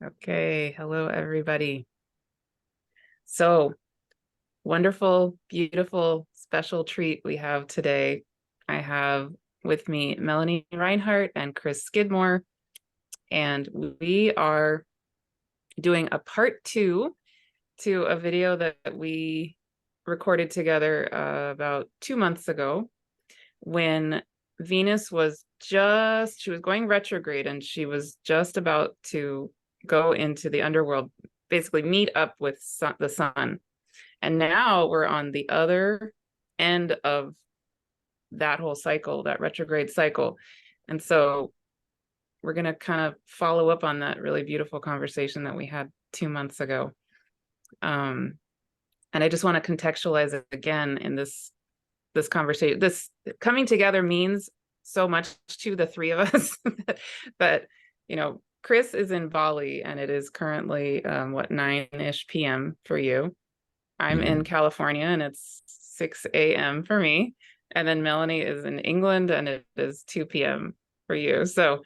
Okay, hello everybody. So wonderful, beautiful, special treat we have today. I have with me Melanie Reinhart and Chris Skidmore, and we are doing a part 2 to a video that we recorded together about 2 months ago when Venus was she was going retrograde and she was just about to go into the underworld, basically meet up with the sun. And now we're on the other end of that whole cycle, that retrograde cycle. And so we're going to kind of follow up on that really beautiful conversation that we had 2 months ago. And I just want to contextualize it again in this conversation. This coming together means so much to the three of us. But Chris is in Bali and it is currently 9-ish p.m. for you. I'm in California and it's 6 a.m. for me. And then Melanie is in England and it is 2 p.m. for you. So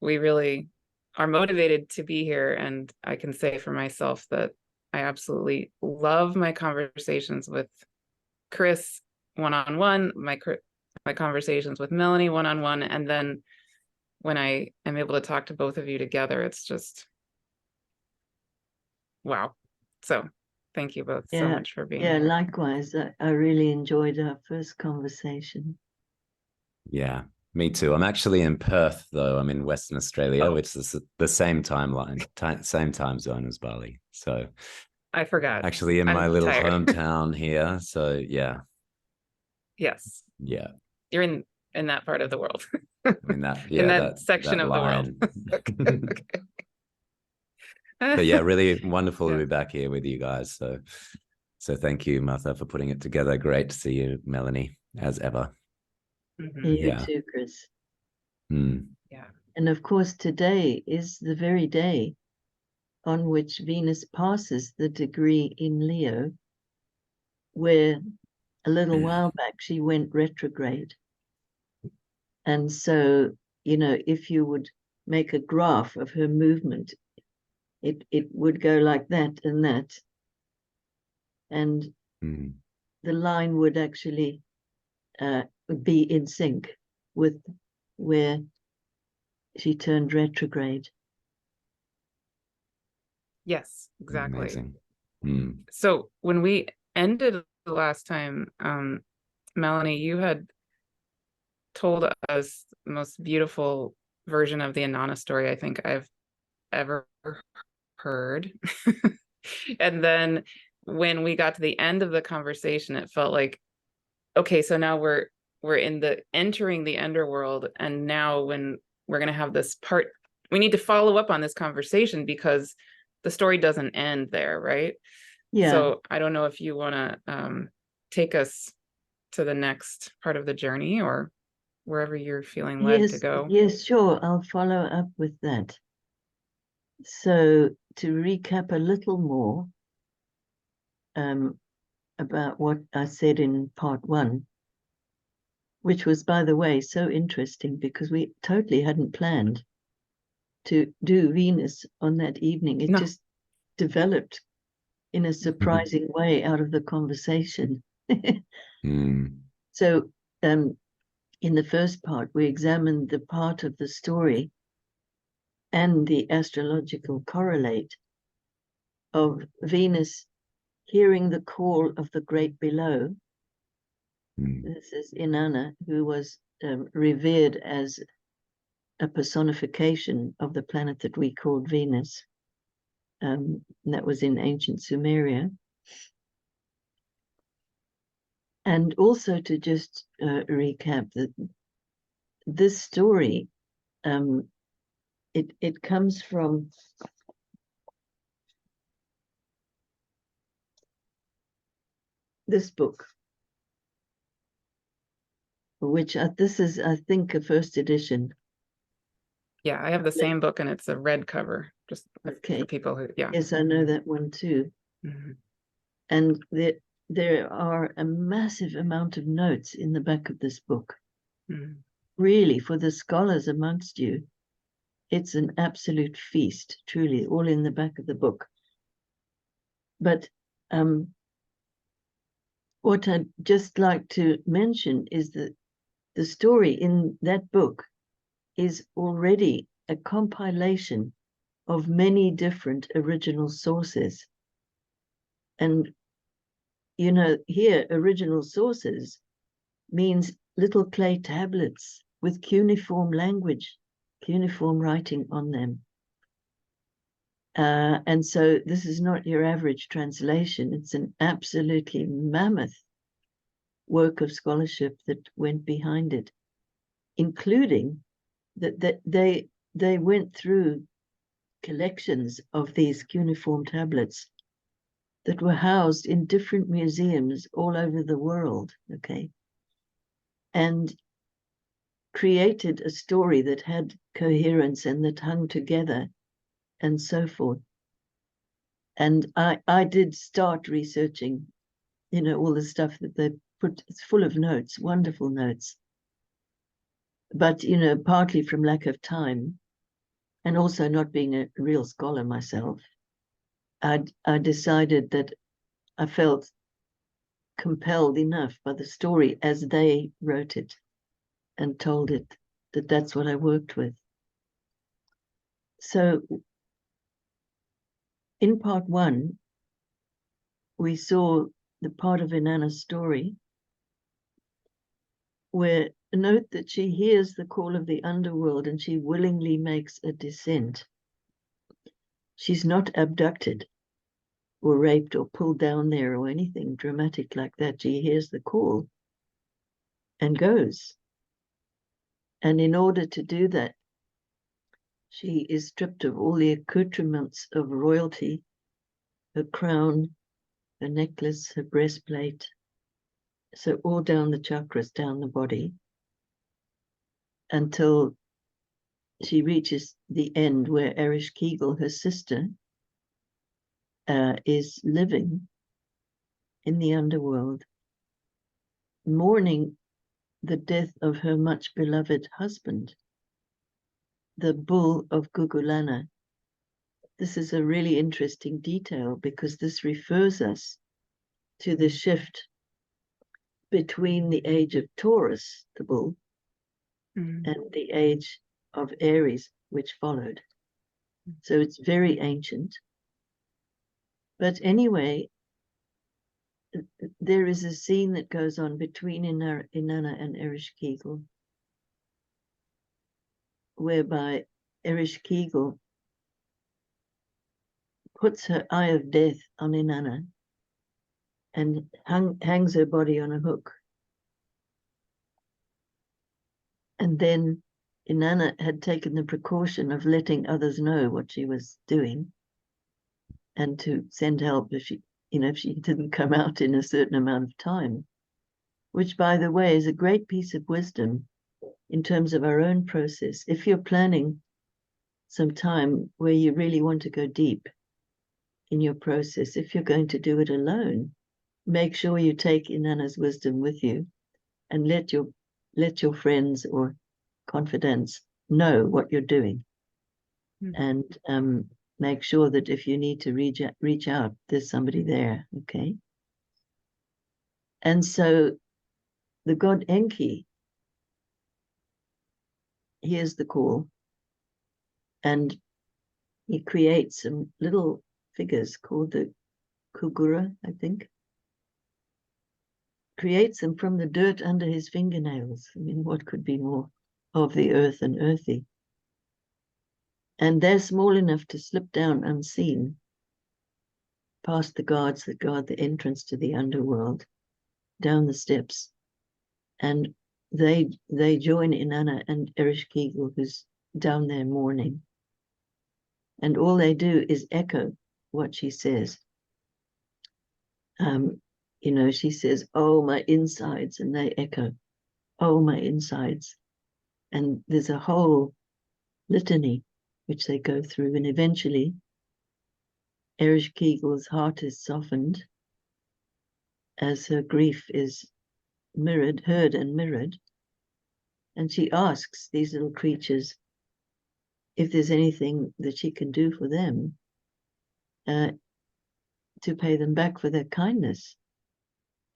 we really are motivated to be here. And I can say for myself that I absolutely love my conversations with Chris one-on-one, my conversations with Melanie one-on-one, and then when I am able to talk to both of you together, it's just wow. So thank you both so much for being here. Likewise. I really enjoyed our first conversation. Yeah, me too. I'm actually in Perth, though. I'm in Western Australia, which is the same same time zone as Bali. So I forgot. Actually, in my little hometown here. So yeah. Yes. Yeah. You're in that part of the world. I mean that. Yeah, in that section of the world. Okay. But yeah, really wonderful to be back here with you guys. So thank you, Martha, for putting it together. Great to see you, Melanie, as ever. You too, Chris. Yeah. And of course, today is the very day on which Venus passes the degree in Leo, where a little while back she went retrograde. And so, if you would make a graph of her movement, it would go like that and that. And the line would actually be in sync with where she turned retrograde. Yes, exactly. Amazing. So when we ended the last time, Melanie, you had told us the most beautiful version of the Inanna story I think I've ever heard. And then when we got to the end of the conversation, it felt like, okay, so now we're entering the underworld, and now when we're going to have this part, we need to follow up on this conversation because the story doesn't end there, right? Yeah. So I don't know if you want to take us to the next part of the journey or wherever you're feeling led to go. Yes, sure. I'll follow up with that. So to recap a little more about what I said in part 1, which was, by the way, so interesting because we totally hadn't planned to do Venus on that evening. It just developed in a surprising way out of the conversation. So in the first part, we examined the part of the story and the astrological correlate of Venus hearing the call of the great below. This is Inanna, who was revered as a personification of the planet that we called Venus. And that was in ancient Sumeria. And also to just recap that this story, it comes from this book, which this is, I think, a first edition. Yeah, I have the same book and it's a red cover, just okay. For people who, yeah. Yes, I know that one too. And there are a massive amount of notes in the back of this book. Really, for the scholars amongst you, It's an absolute feast, truly, all in the back of the book. But what I'd just like to mention is that the story in that book is already a compilation of many different original sources. And, you know, here, original sources means little clay tablets with cuneiform language, cuneiform writing on them. And so this is not your average translation. It's an absolutely mammoth work of scholarship that went behind it, including that they went through collections of these cuneiform tablets that were housed in different museums all over the world, okay, and created a story that had coherence and that hung together and so forth. And I did start researching, you know, all the stuff that they put. It's full of notes, wonderful notes. But, you know, partly from lack of time and also not being a real scholar myself, I decided that I felt compelled enough by the story as they wrote it and told it, that that's what I worked with. So in part one, we saw the part of Inanna's story where note that she hears the call of the underworld and she willingly makes a descent. She's not abducted or raped or pulled down there or anything dramatic like that. She hears the call and goes. And in order to do that, she is stripped of all the accoutrements of royalty, her crown, her necklace, her breastplate, so all down the chakras, down the body, until she reaches the end where Ereshkigal, her sister, is living in the underworld, mourning the death of her much beloved husband, the bull of Gugulana. This is a really interesting detail because this refers us to the shift between the age of Taurus, the bull, and the age of Aries, which followed. So it's very ancient. But anyway, there is a scene that goes on between Inanna and Ereshkigal, whereby Ereshkigal puts her eye of death on Inanna and hangs her body on a hook. And then Inanna had taken the precaution of letting others know what she was doing and to send help if she, you know, if she didn't come out in a certain amount of time, which, by the way, is a great piece of wisdom in terms of our own process. If you're planning some time where you really want to go deep in your process, if you're going to do it alone, make sure you take Inanna's wisdom with you and let your friends or confidants know what you're doing. And make sure that if you need to reach out, there's somebody there, okay? And so the god Enki hears the call and he creates some little figures called the Kugura, I think. Creates them from the dirt under his fingernails. I mean, what could be more of the earth and earthy? And they're small enough to slip down unseen past the guards that guard the entrance to the underworld, down the steps. And they join Inanna and Ereshkigal, who's down there mourning. And all they do is echo what she says. You know, she says, "Oh, my insides," and they echo, "Oh, my insides." And there's a whole litany which they go through, and eventually Ereshkigal's heart is softened as her grief is heard and mirrored. And she asks these little creatures, if there's anything that she can do for them to pay them back for their kindness.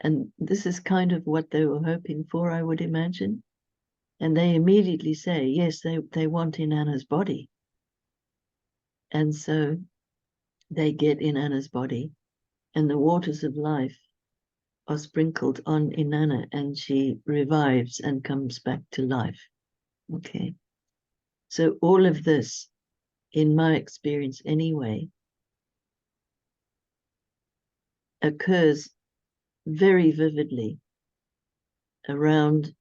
And this is kind of what they were hoping for, I would imagine. And they immediately say, yes, they want Inanna's body. And so they get Inanna's body, and the waters of life are sprinkled on Inanna, and she revives and comes back to life. Okay. So all of this, in my experience anyway, occurs very vividly around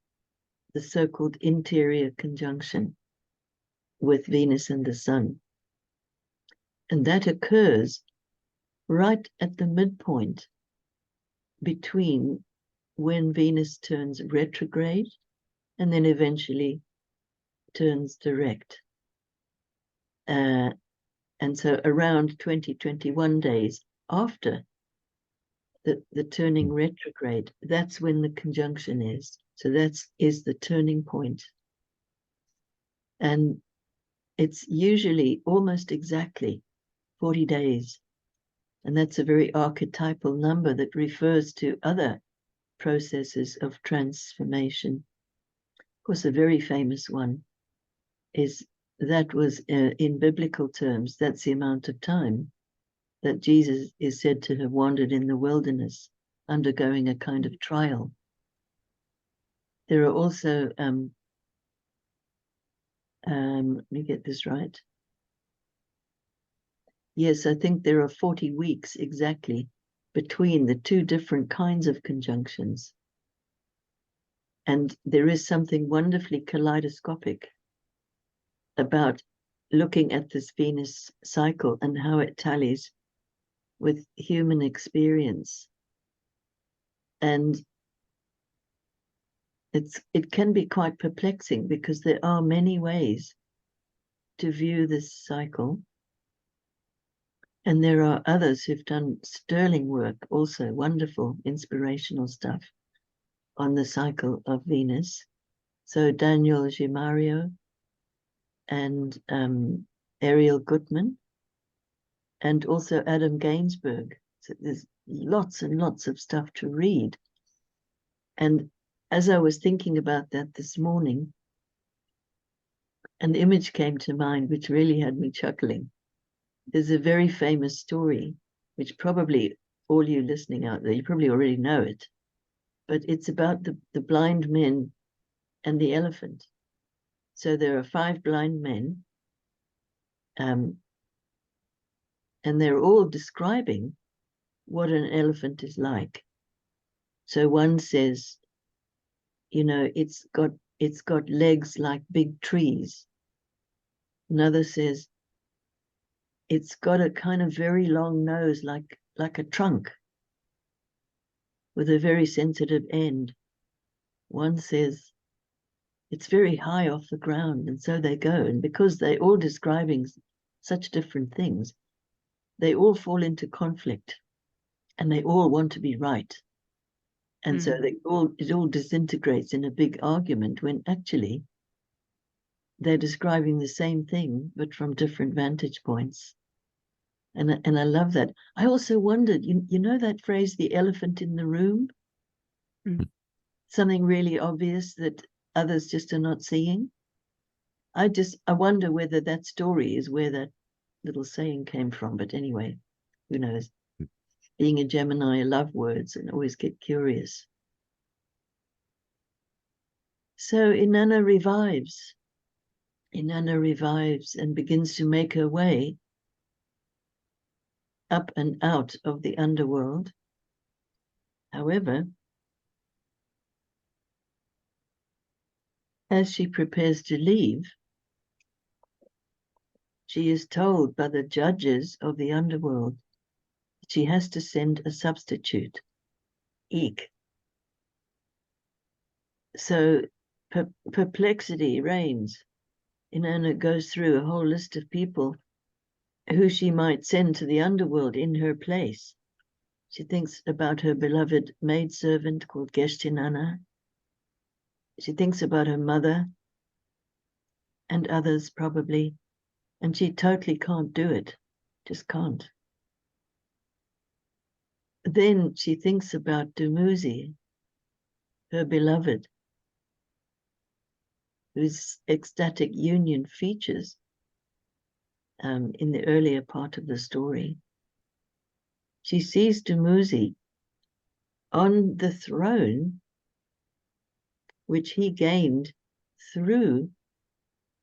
the so-called interior conjunction with Venus and the Sun. And that occurs right at the midpoint between when Venus turns retrograde and then eventually turns direct. And so around 20-21 days after the turning retrograde, that's when the conjunction is. So that is the turning point. And it's usually almost exactly 40 days. And that's a very archetypal number that refers to other processes of transformation. Of course, a very famous one is that was in biblical terms, that's the amount of time that Jesus is said to have wandered in the wilderness, undergoing a kind of trial. There are also, let me get this right. Yes, I think there are 40 weeks exactly between the two different kinds of conjunctions. And there is something wonderfully kaleidoscopic about looking at this Venus cycle and how it tallies with human experience. And it can be quite perplexing because there are many ways to view this cycle. And there are others who've done sterling work, also wonderful, inspirational stuff on the cycle of Venus. So Daniel Gimario and Ariel Gutman, and also Adam Gainsbourg. So there's lots and lots of stuff to read. And as I was thinking about that this morning, an image came to mind which really had me chuckling. There's a very famous story, which probably all you listening out there, you probably already know it, but it's about the blind men and the elephant. So there are 5 blind men, and they're all describing what an elephant is like. So one says, you know, it's got legs like big trees. Another says, it's got a kind of very long nose like a trunk with a very sensitive end. One says, it's very high off the ground, and so they go. And because they're all describing such different things, they all fall into conflict, and they all want to be right. And so it all disintegrates in a big argument when actually they're describing the same thing, but from different vantage points. And I love that. I also wondered, you know that phrase, the elephant in the room? Something really obvious that others just are not seeing. I wonder whether that story is where that little saying came from. But anyway, who knows? Being a Gemini, I love words and always get curious. So Inanna revives. Inanna revives and begins to make her way up and out of the underworld. However, as she prepares to leave, she is told by the judges of the underworld that she has to send a substitute, Eek. So perplexity reigns. Inanna goes through a whole list of people who she might send to the underworld in her place. She thinks about her beloved maidservant called Inanna. She thinks about her mother and others probably. And she totally can't do it, just can't. Then she thinks about Dumuzi, her beloved, whose ecstatic union features in the earlier part of the story. She sees Dumuzi on the throne, which he gained through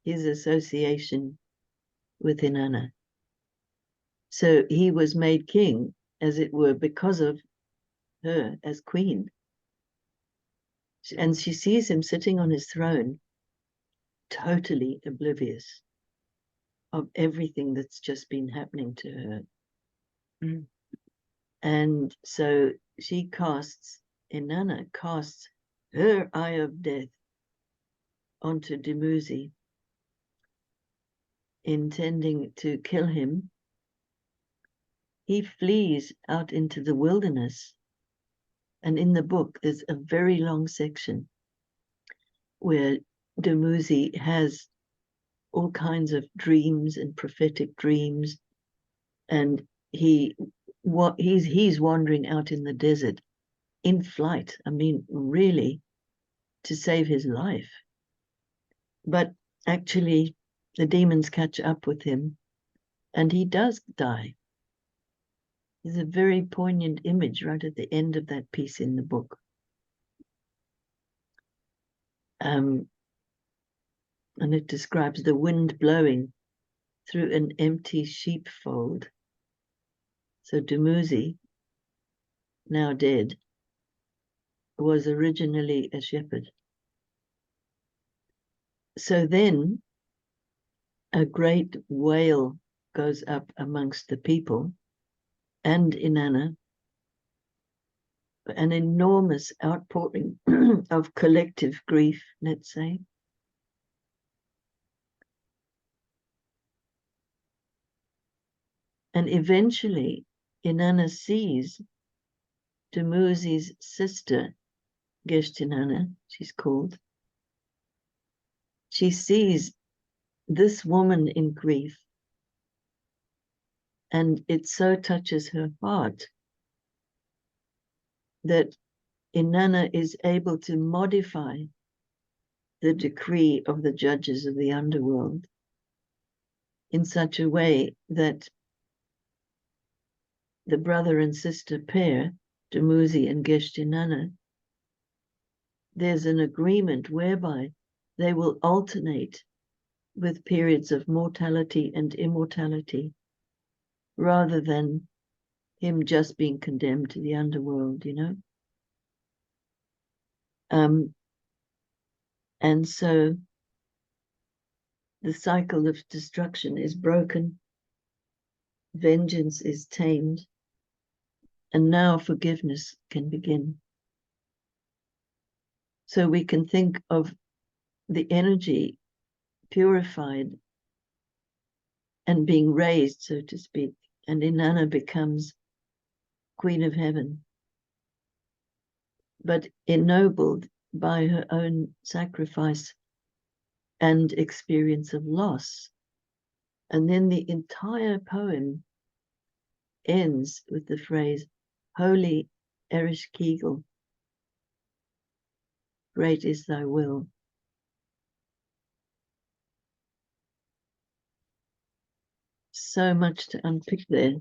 his association with Inanna. So he was made king, as it were, because of her as queen. And she sees him sitting on his throne, totally oblivious of everything that's just been happening to her. Mm. And so Inanna casts her eye of death onto Demuzi, intending to kill him. He flees out into the wilderness. And in the book, there's a very long section where Demuzi has all kinds of dreams and prophetic dreams. And he's wandering out in the desert in flight. I mean, really, to save his life. But actually, the demons catch up with him and he does die. There's a very poignant image right at the end of that piece in the book. And it describes the wind blowing through an empty sheepfold. So Dumuzi, now dead, was originally a shepherd. So then a great wail goes up amongst the people and Inanna, an enormous outpouring of collective grief, let's say. And eventually, Inanna sees Dumuzi's sister, Inanna, she's called. She sees this woman in grief, and it so touches her heart that Inanna is able to modify the decree of the judges of the underworld in such a way that the brother and sister pair, Dumuzi and Inanna, there's an agreement whereby they will alternate with periods of mortality and immortality, rather than him just being condemned to the underworld, you know? And so the cycle of destruction is broken, vengeance is tamed, and now forgiveness can begin. So we can think of the energy purified and being raised, so to speak, and Inanna becomes Queen of Heaven, but ennobled by her own sacrifice and experience of loss. And then the entire poem ends with the phrase, Holy Ereshkigal, great is thy will. So much to unpick there.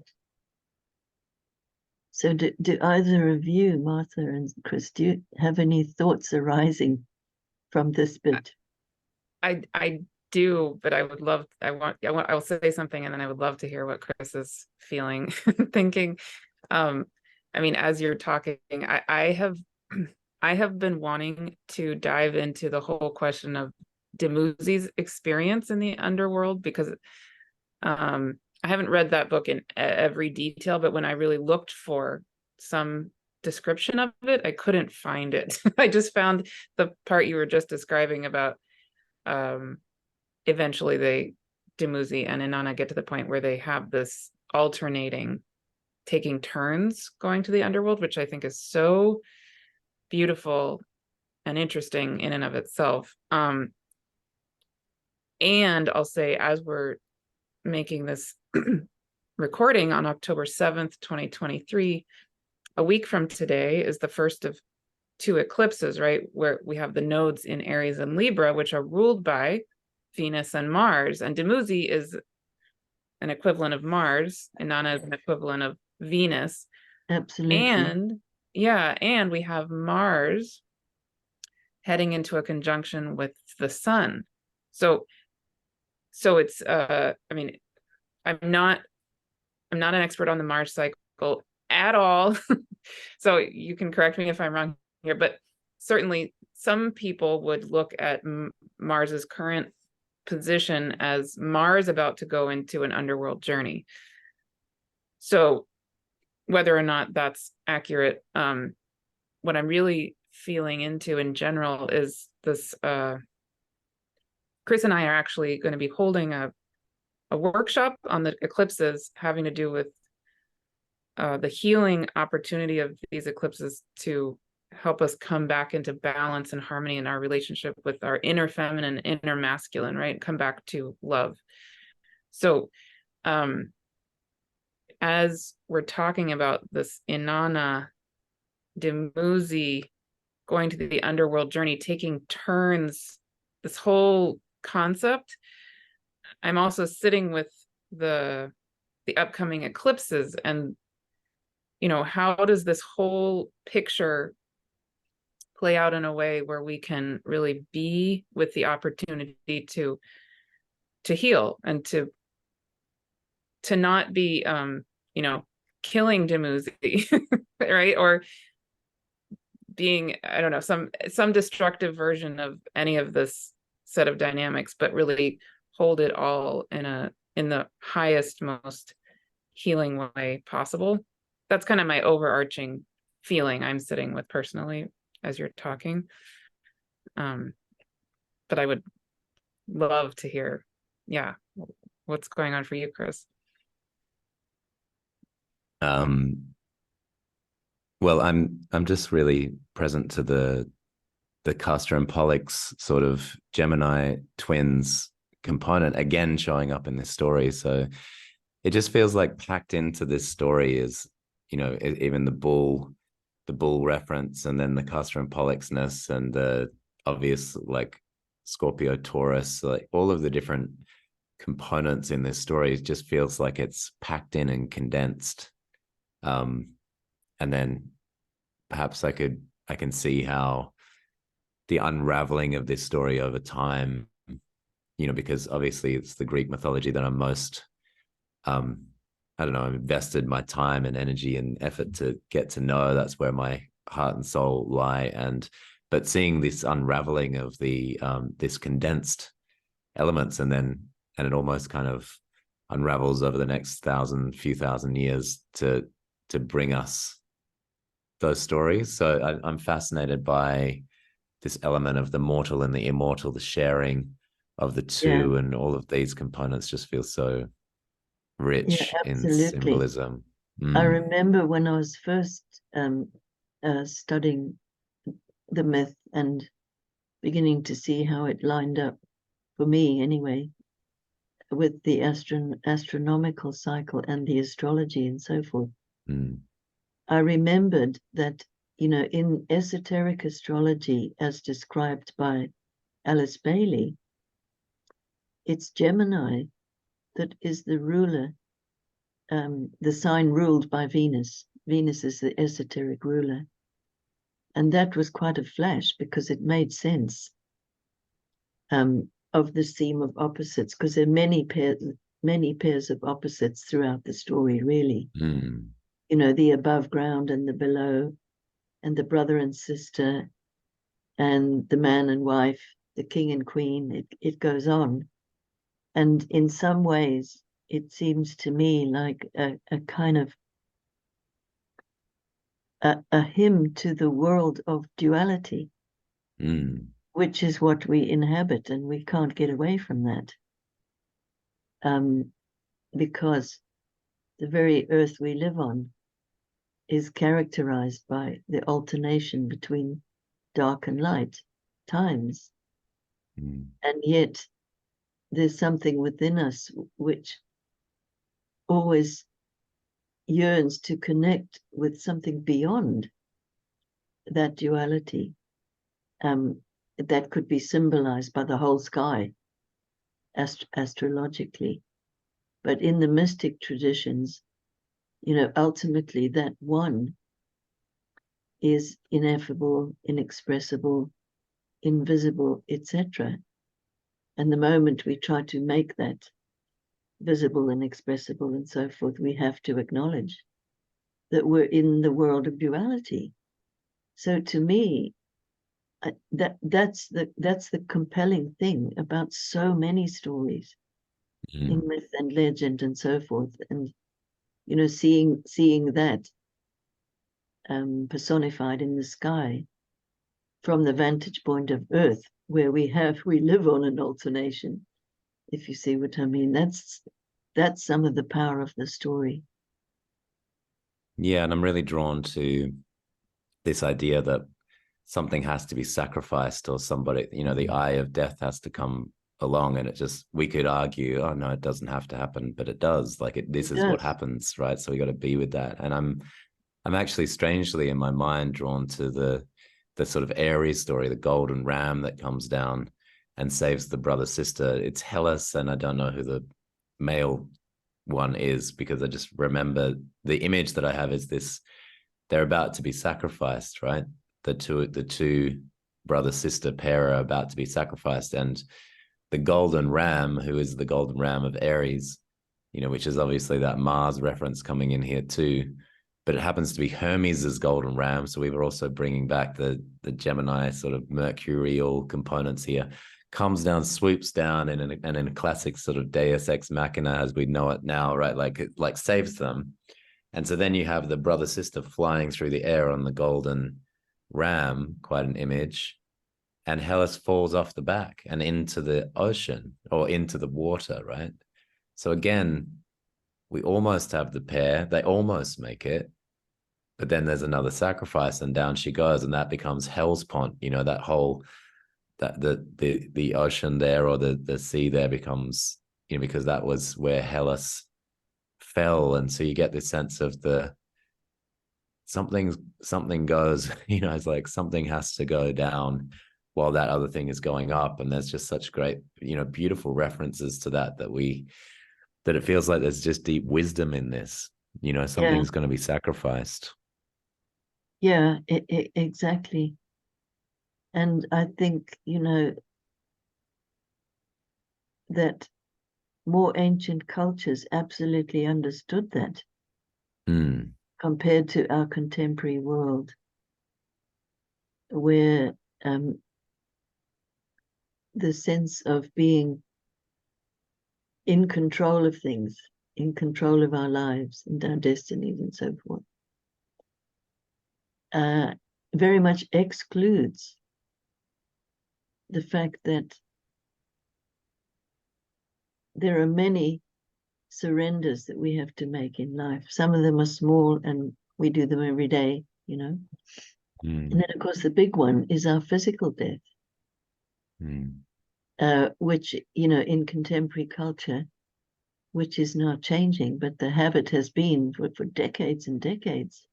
So do either of you, Martha and Chris, do you have any thoughts arising from this bit? I do, but I'll say something and then I would love to hear what Chris is feeling, thinking. I mean, as you're talking, I have been wanting to dive into the whole question of Demuzi's experience in the underworld, because I haven't read that book in every detail, but when I really looked for some description of it, I couldn't find it. I just found the part you were just describing about eventually Dumuzi and Inanna get to the point where they have this alternating, taking turns going to the underworld, which I think is so beautiful and interesting in and of itself. And I'll say, as we're making this recording on October 7th, 2023. A week from today is the first of 2 eclipses, right? Where we have the nodes in Aries and Libra, which are ruled by Venus and Mars. And Dumuzi is an equivalent of Mars. Inanna is an equivalent of Venus. Absolutely. And yeah, and we have Mars heading into a conjunction with the sun. So it's I mean, I'm not an expert on the Mars cycle at all. So you can correct me if I'm wrong here, but certainly some people would look at Mars's current position as Mars about to go into an underworld journey. So whether or not that's accurate, what I'm really feeling into in general is this, Chris and I are actually going to be holding a workshop on the eclipses having to do with the healing opportunity of these eclipses to help us come back into balance and harmony in our relationship with our inner feminine, inner masculine, right? Come back to love. So as we're talking about this Inanna Demuzi going to the underworld journey, taking turns, this whole concept, I'm also sitting with the upcoming eclipses, and how does this whole picture play out in a way where we can really be with the opportunity to heal and to not be killing Demuzi, right? Or being, I don't know, some destructive version of any of this set of dynamics, but really hold it all in the highest, most healing way possible. That's kind of my overarching feeling I'm sitting with personally as you're talking. But I would love to hear, what's going on for you, Chris? Well, I'm just really present to the Castor and Pollux sort of Gemini twins component again showing up in this story. So it just feels like packed into this story is, even the bull reference, and then the Castor and Pollux-ness, and the obvious like Scorpio, Taurus, like all of the different components in this story just feels like it's packed in and condensed. And then perhaps I can see how the unraveling of this story over time, because obviously it's the Greek mythology that I'm most, I don't know, I've invested my time and energy and effort to get to know. That's where my heart and soul lie. But seeing this unraveling of the this condensed elements, and it almost kind of unravels over the next few thousand years to bring us those stories. So I'm fascinated by this element of the mortal and the immortal, the sharing of the two, and all of these components just feel so rich in symbolism. I remember when I was first studying the myth and beginning to see how it lined up, for me anyway, with the astronomical cycle and the astrology and so forth. I remembered that, in esoteric astrology, as described by Alice Bailey, it's Gemini that is the ruler, the sign ruled by Venus. Venus is the esoteric ruler. And that was quite a flash, because it made sense of the theme of opposites, because there are many pairs of opposites throughout the story, really. The above ground and the below, and the brother and sister, and the man and wife, the king and queen. It goes on. And in some ways, it seems to me like a kind of a hymn to the world of duality, which is what we inhabit, and we can't get away from that. Because the very earth we live on is characterized by the alternation between dark and light times. And yet there's something within us which always yearns to connect with something beyond that duality, that could be symbolized by the whole sky astrologically. But in the mystic traditions, ultimately that one is ineffable, inexpressible, invisible, etc. And the moment we try to make that visible and expressible and so forth, we have to acknowledge that we're in the world of duality. So to me, that's the compelling thing about so many stories in myth and legend and so forth. And seeing that personified in the sky from the vantage point of Earth, where we live on an alternation, if you see what I mean. That's some of the power of the story. Yeah, and I'm really drawn to this idea that something has to be sacrificed, or somebody, the eye of death has to come along, and we could argue, oh no, it doesn't have to happen, but it does. This is what happens, right? So we got to be with that. And I'm actually strangely in my mind drawn to the sort of Aries story, the golden ram that comes down and saves the brother sister. It's Hellas, and I don't know who the male one is, because I just remember the image that I have is this: they're about to be sacrificed, right? The two brother sister pair are about to be sacrificed, and the golden ram, who is the golden ram of Aries, which is obviously that Mars reference coming in here too, but it happens to be Hermes's golden ram. So we were also bringing back the Gemini sort of mercurial components here. Comes down, swoops down, and in a classic sort of Deus ex machina as we know it now, right? Like saves them. And so then you have the brother sister flying through the air on the golden ram, quite an image, and Hellas falls off the back and into the ocean or into the water, right? So again, we almost have the pair, they almost make it, but then there's another sacrifice and down she goes, and that becomes Hellespont, that whole, that the ocean there, or the sea there becomes, because that was where Hellas fell. And so you get this sense of something goes, it's like something has to go down while that other thing is going up. And there's just such great, beautiful references to that it feels like there's just deep wisdom in this. Something's going to be sacrificed. Yeah, exactly. And I think, that more ancient cultures absolutely understood that compared to our contemporary world, where the sense of being in control of things, in control of our lives and our destinies and so forth, very much excludes the fact that there are many surrenders that we have to make in life. Some of them are small and we do them every day, And then, of course, the big one is our physical death, which, in contemporary culture, which is now changing, but the habit has been for decades and decades,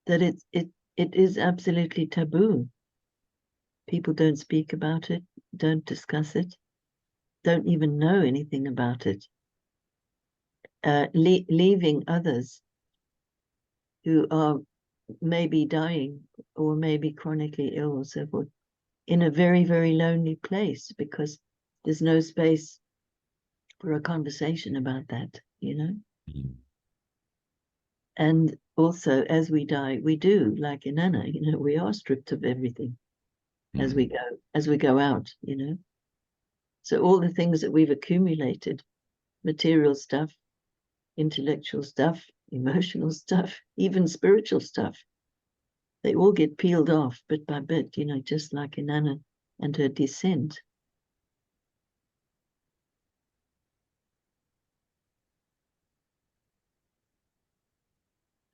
that it is absolutely taboo. People don't speak about it, don't discuss it, don't even know anything about it, leaving others who are maybe dying or maybe chronically ill or so forth in a very, very lonely place, because there's no space for a conversation about that, And also, as we die, we do, like Inanna, we are stripped of everything as we go out, So all the things that we've accumulated, material stuff, intellectual stuff, emotional stuff, even spiritual stuff, they all get peeled off bit by bit, just like Inanna and her descent.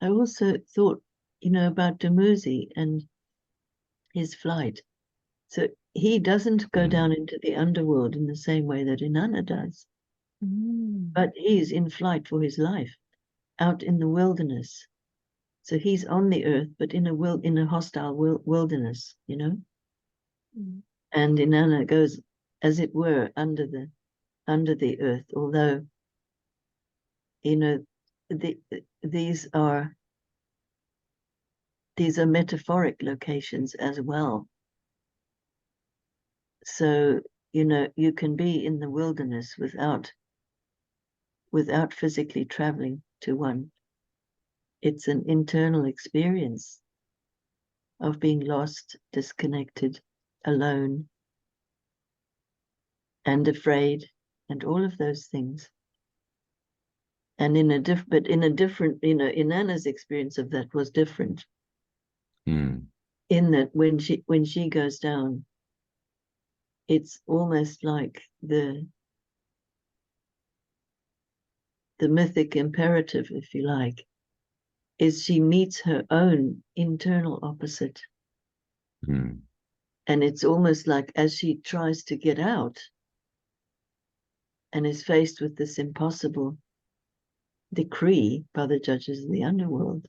I also thought, about Dumuzi and his flight. So he doesn't go down into the underworld in the same way that Inanna does. but he's in flight for his life out in the wilderness. So he's on the earth, but in a hostile wilderness, you know. And Inanna goes, as it were, under the earth. Although, you know, these are metaphoric locations as well. So, you know, you can be in the wilderness without physically traveling to one. It's an internal experience of being lost, disconnected, alone, and afraid, and all of those things. And in a different, you know, Inanna's experience of that was different. In that when she goes down, it's almost like the mythic imperative, if you like, is she meets her own internal opposite. And it's almost like as she tries to get out and is faced with this impossible decree by the judges of the underworld,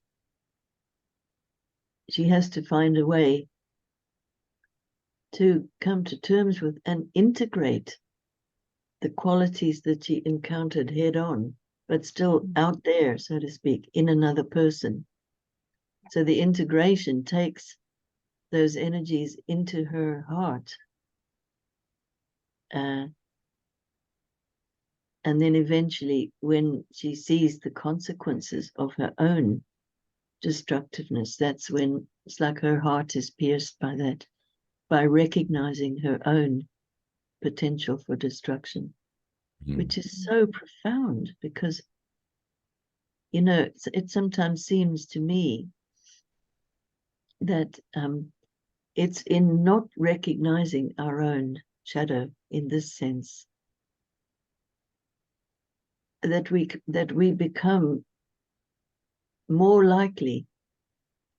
she has to find a way to come to terms with and integrate the qualities that she encountered head on, but still out there, so to speak, in another person. So the integration takes those energies into her heart. And then eventually, when she sees the consequences of her own destructiveness, that's when it's like her heart is pierced by that, by recognizing her own potential for destruction, which is so profound, because, you know, it sometimes seems to me that it's in not recognizing our own shadow in this sense that we become more likely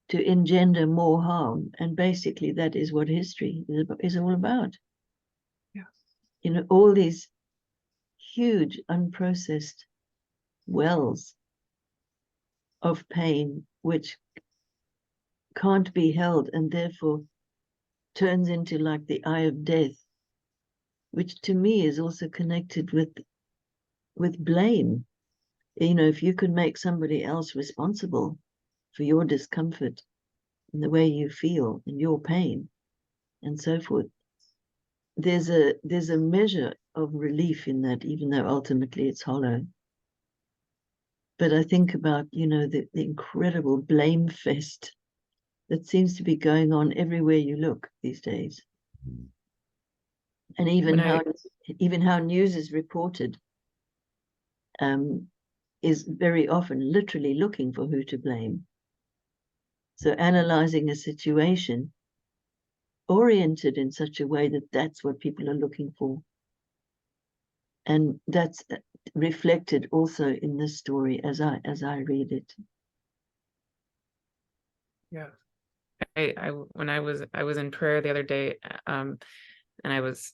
to engender more harm. And basically that is what history is all about. Yes. You know, all these huge unprocessed wells of pain which can't be held, and therefore turns into like the eye of death, which to me is also connected with blame. You know, if you can make somebody else responsible for your discomfort and the way you feel and your pain and so forth, there's a measure of relief in that, even though ultimately it's hollow. But I think about, you know, the incredible blame fest that seems to be going on everywhere you look these days. And even how news is reported is very often literally looking for who to blame. So analyzing a situation oriented in such a way that that's what people are looking for. And that's reflected also in this story as I read it. Yeah. When I was in prayer the other day, and I was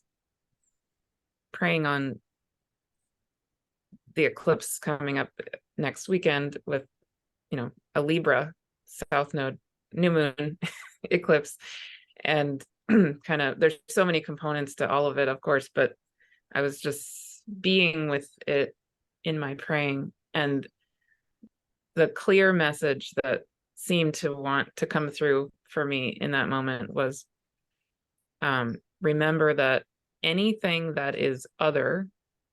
praying on the eclipse coming up next weekend with, you know, a Libra South Node new moon eclipse, and kind of there's so many components to all of it, of course, but I was just being with it in my praying, and the clear message that seemed to want to come through for me in that moment was, remember that anything that is other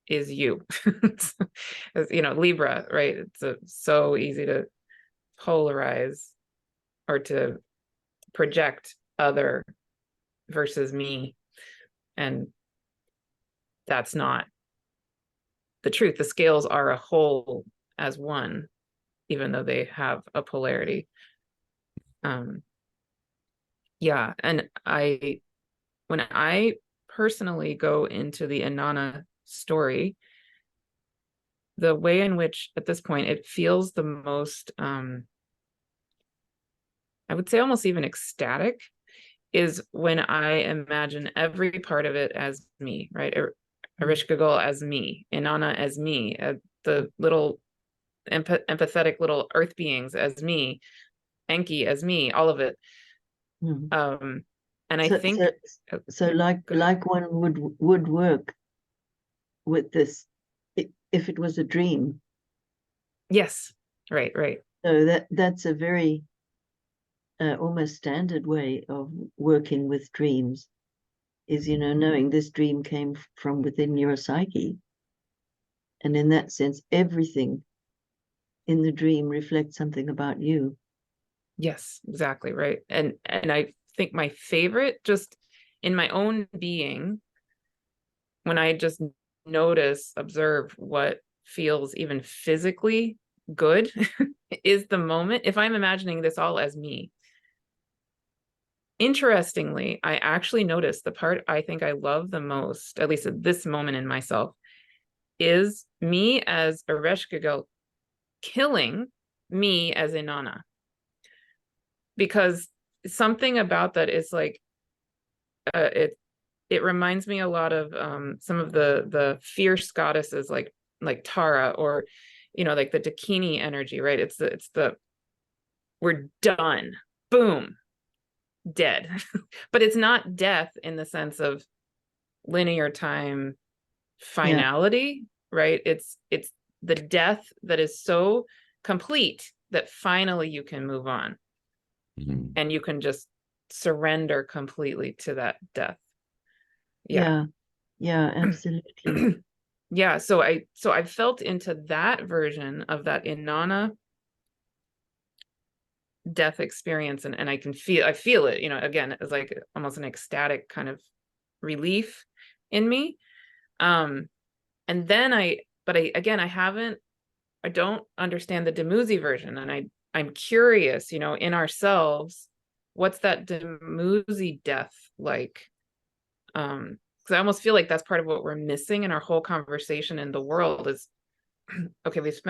is you. You know, Libra, right? It's so easy to polarize or to project other versus me, and that's not the truth. The scales are a whole as one, even though they have a polarity. Yeah, and when I personally go into the Inanna story, the way in which at this point it feels the most, I would say almost even ecstatic, is when I imagine every part of it as me, right? Ereshkigal as me, Inanna as me, the little empathetic little earth beings as me, Enki as me, all of it. And I think so like one would work with this if it was a dream. Yes, right. So that's a very almost standard way of working with dreams, is, you know, knowing this dream came from within your psyche. And in that sense, everything in the dream reflects something about you. Yes, exactly, right. And I think my favorite, just in my own being, when I just observe what feels even physically good, is the moment, if I'm imagining this all as me. Interestingly, I actually noticed the part I think I love the most, at least at this moment in myself, is me as Ereshkigal killing me as Inanna. Because something about that is like, it reminds me a lot of some of the fierce goddesses like Tara, or, you know, like the Dakini energy, right? It's the we're done, boom, dead. But it's not death in the sense of linear time finality, right? It's the death that is so complete that finally you can move on, and you can just surrender completely to that death. Yeah, absolutely. Yeah, so I felt into that version of that Inanna death experience, and I feel it, you know, again, it's like almost an ecstatic kind of relief in me. And then I don't understand the Dumuzi version, and I'm curious, you know, in ourselves, what's that Dumuzi death like? Because I almost feel like that's part of what we're missing in our whole conversation in the world is, okay, this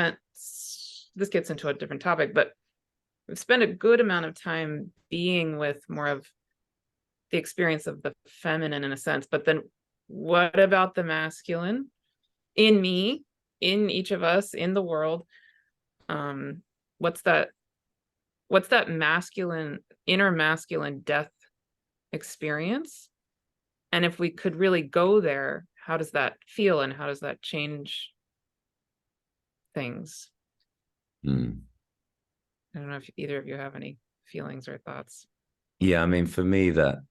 gets into a different topic, but we've spent a good amount of time being with more of the experience of the feminine in a sense, but then what about the masculine in me, in each of us, in the world? What's that masculine, inner masculine death experience? And if we could really go there, how does that feel, and how does that change things? I don't know if either of you have any feelings or thoughts. Yeah, I mean, for me, the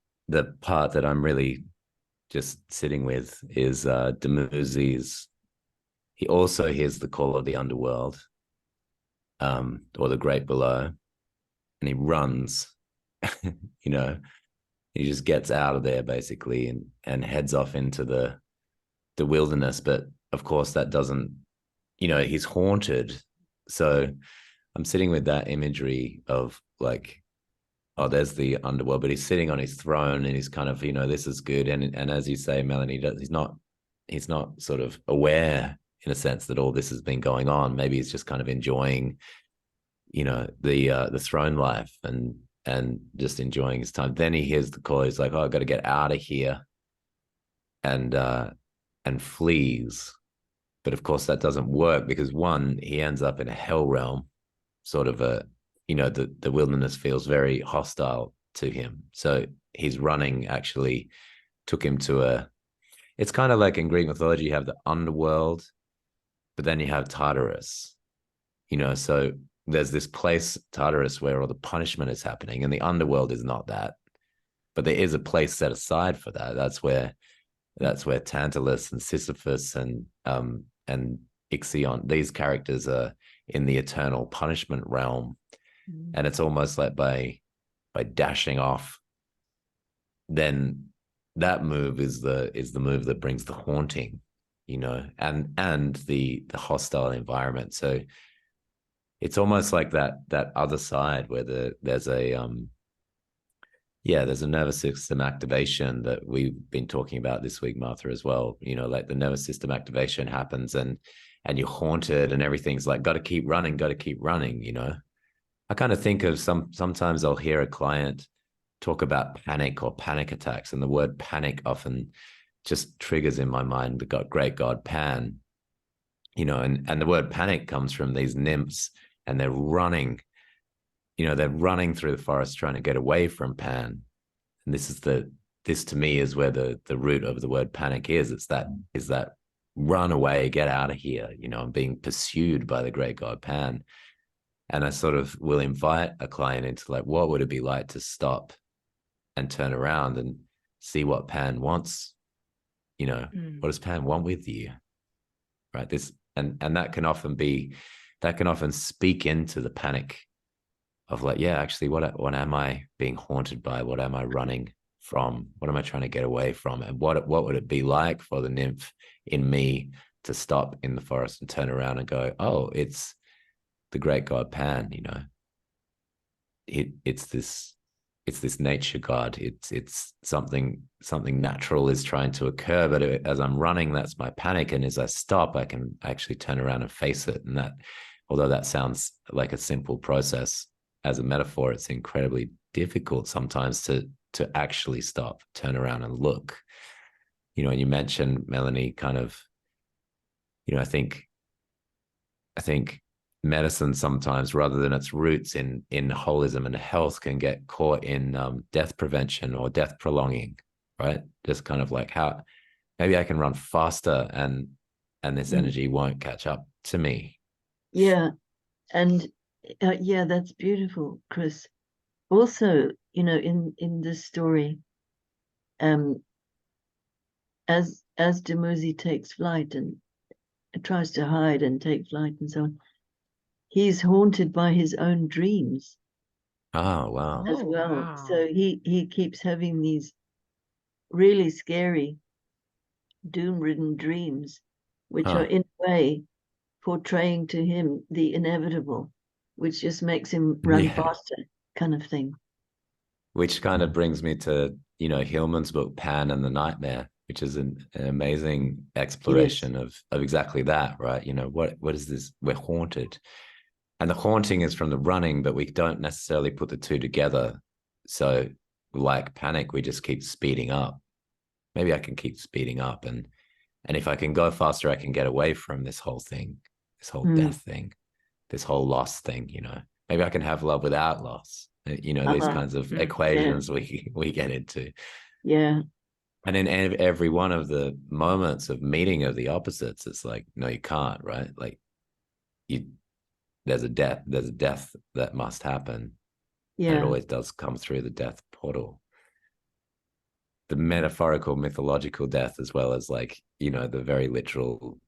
part that I'm really just sitting with is Demuzi's. He also hears the call of the underworld, or the great below, and he runs. You know, he just gets out of there basically and heads off into the wilderness. But of course, that doesn't, you know, he's haunted. So I'm sitting with that imagery of like, oh, there's the underworld, but he's sitting on his throne and he's kind of, you know, this is good. And as you say, Melanie, he's not sort of aware in a sense that all this has been going on. Maybe he's just kind of enjoying, you know, the throne life and just enjoying his time. Then he hears the call. He's like, oh, I've got to get out of here, and flees. But of course that doesn't work because one, he ends up in a hell realm, sort of a, you know, the wilderness feels very hostile to him. So his running actually took him to it's kind of like in Greek mythology, you have the underworld, but then you have Tartarus, you know, so there's this place, Tartarus, where all the punishment is happening, and the underworld is not that, but there is a place set aside for that. That's where Tantalus and Sisyphus and Ixion, these characters are in the eternal punishment realm. And it's almost like by dashing off, then that move is the move that brings the haunting, you know, and the hostile environment. So it's almost like that other side where there's a nervous system activation that we've been talking about this week, Martha, as well. You know, like the nervous system activation happens and you're haunted and everything's like, got to keep running, you know. I kind of think of sometimes I'll hear a client talk about panic or panic attacks, and the word panic often just triggers in my mind the great god Pan, and the word panic comes from these nymphs, and they're running, they're running through the forest trying to get away from Pan. And this to me is where the root of the word panic is. Is that run away, get out of here, I'm being pursued by the great god Pan. And I sort of will invite a client into like, what would it be like to stop and turn around and see what Pan wants? What does Pan want with you? Right. And that can often speak into the panic of like, yeah, actually, what am I being haunted by? What am I running from? What am I trying to get away from? And what would it be like for the nymph in me to stop in the forest and turn around and go, oh, it's the great god Pan, it's this nature god. It's something natural is trying to occur, but as I'm running, that's my panic. And as I stop, I can actually turn around and face it. And that, although that sounds like a simple process, as a metaphor, it's incredibly difficult sometimes to actually stop, turn around and look. And you mentioned, Melanie, kind of, I think medicine sometimes, rather than its roots in holism and health, can get caught in death prevention or death prolonging, right? Just kind of like, how maybe I can run faster and this energy won't catch up to me. Yeah. And yeah, that's beautiful, Chris. Also, in this story, as Demuzi takes flight and tries to hide and take flight and so on, he's haunted by his own dreams. Oh, wow. As well. Wow. So he keeps having these really scary, doom-ridden dreams, which are in a way portraying to him the inevitable, which just makes him run faster, kind of thing. Which kind of brings me to, Hillman's book, Pan and the Nightmare, which is an amazing exploration of exactly that, right? What is this? We're haunted. And the haunting is from the running, but we don't necessarily put the two together. So like panic, we just keep speeding up. Maybe I can keep speeding up. And if I can go faster, I can get away from this whole thing, this whole death thing, this whole loss thing, Maybe I can have love without loss. These kinds of equations we get into. Yeah. And in every one of the moments of meeting of the opposites, it's like, no, you can't, right? Like there's a death that must happen. Yeah. And it always does come through the death portal. The metaphorical, mythological death, as well as like, the very literal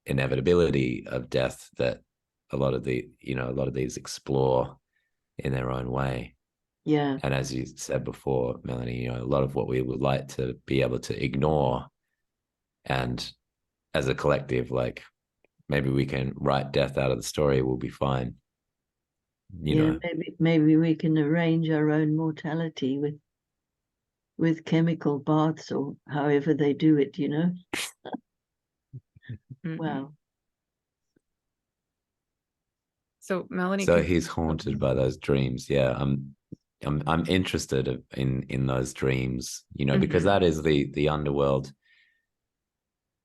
inevitability of death that a lot of these explore in their own way. Yeah. And as you said before, Melanie, a lot of what we would like to be able to ignore, and as a collective, like, maybe we can write death out of the story, we'll be fine. Maybe we can arrange our own mortality with chemical baths or however they do it, Wow. So Melanie, so he's haunted by those dreams. Yeah, I'm interested in those dreams, because that is the underworld.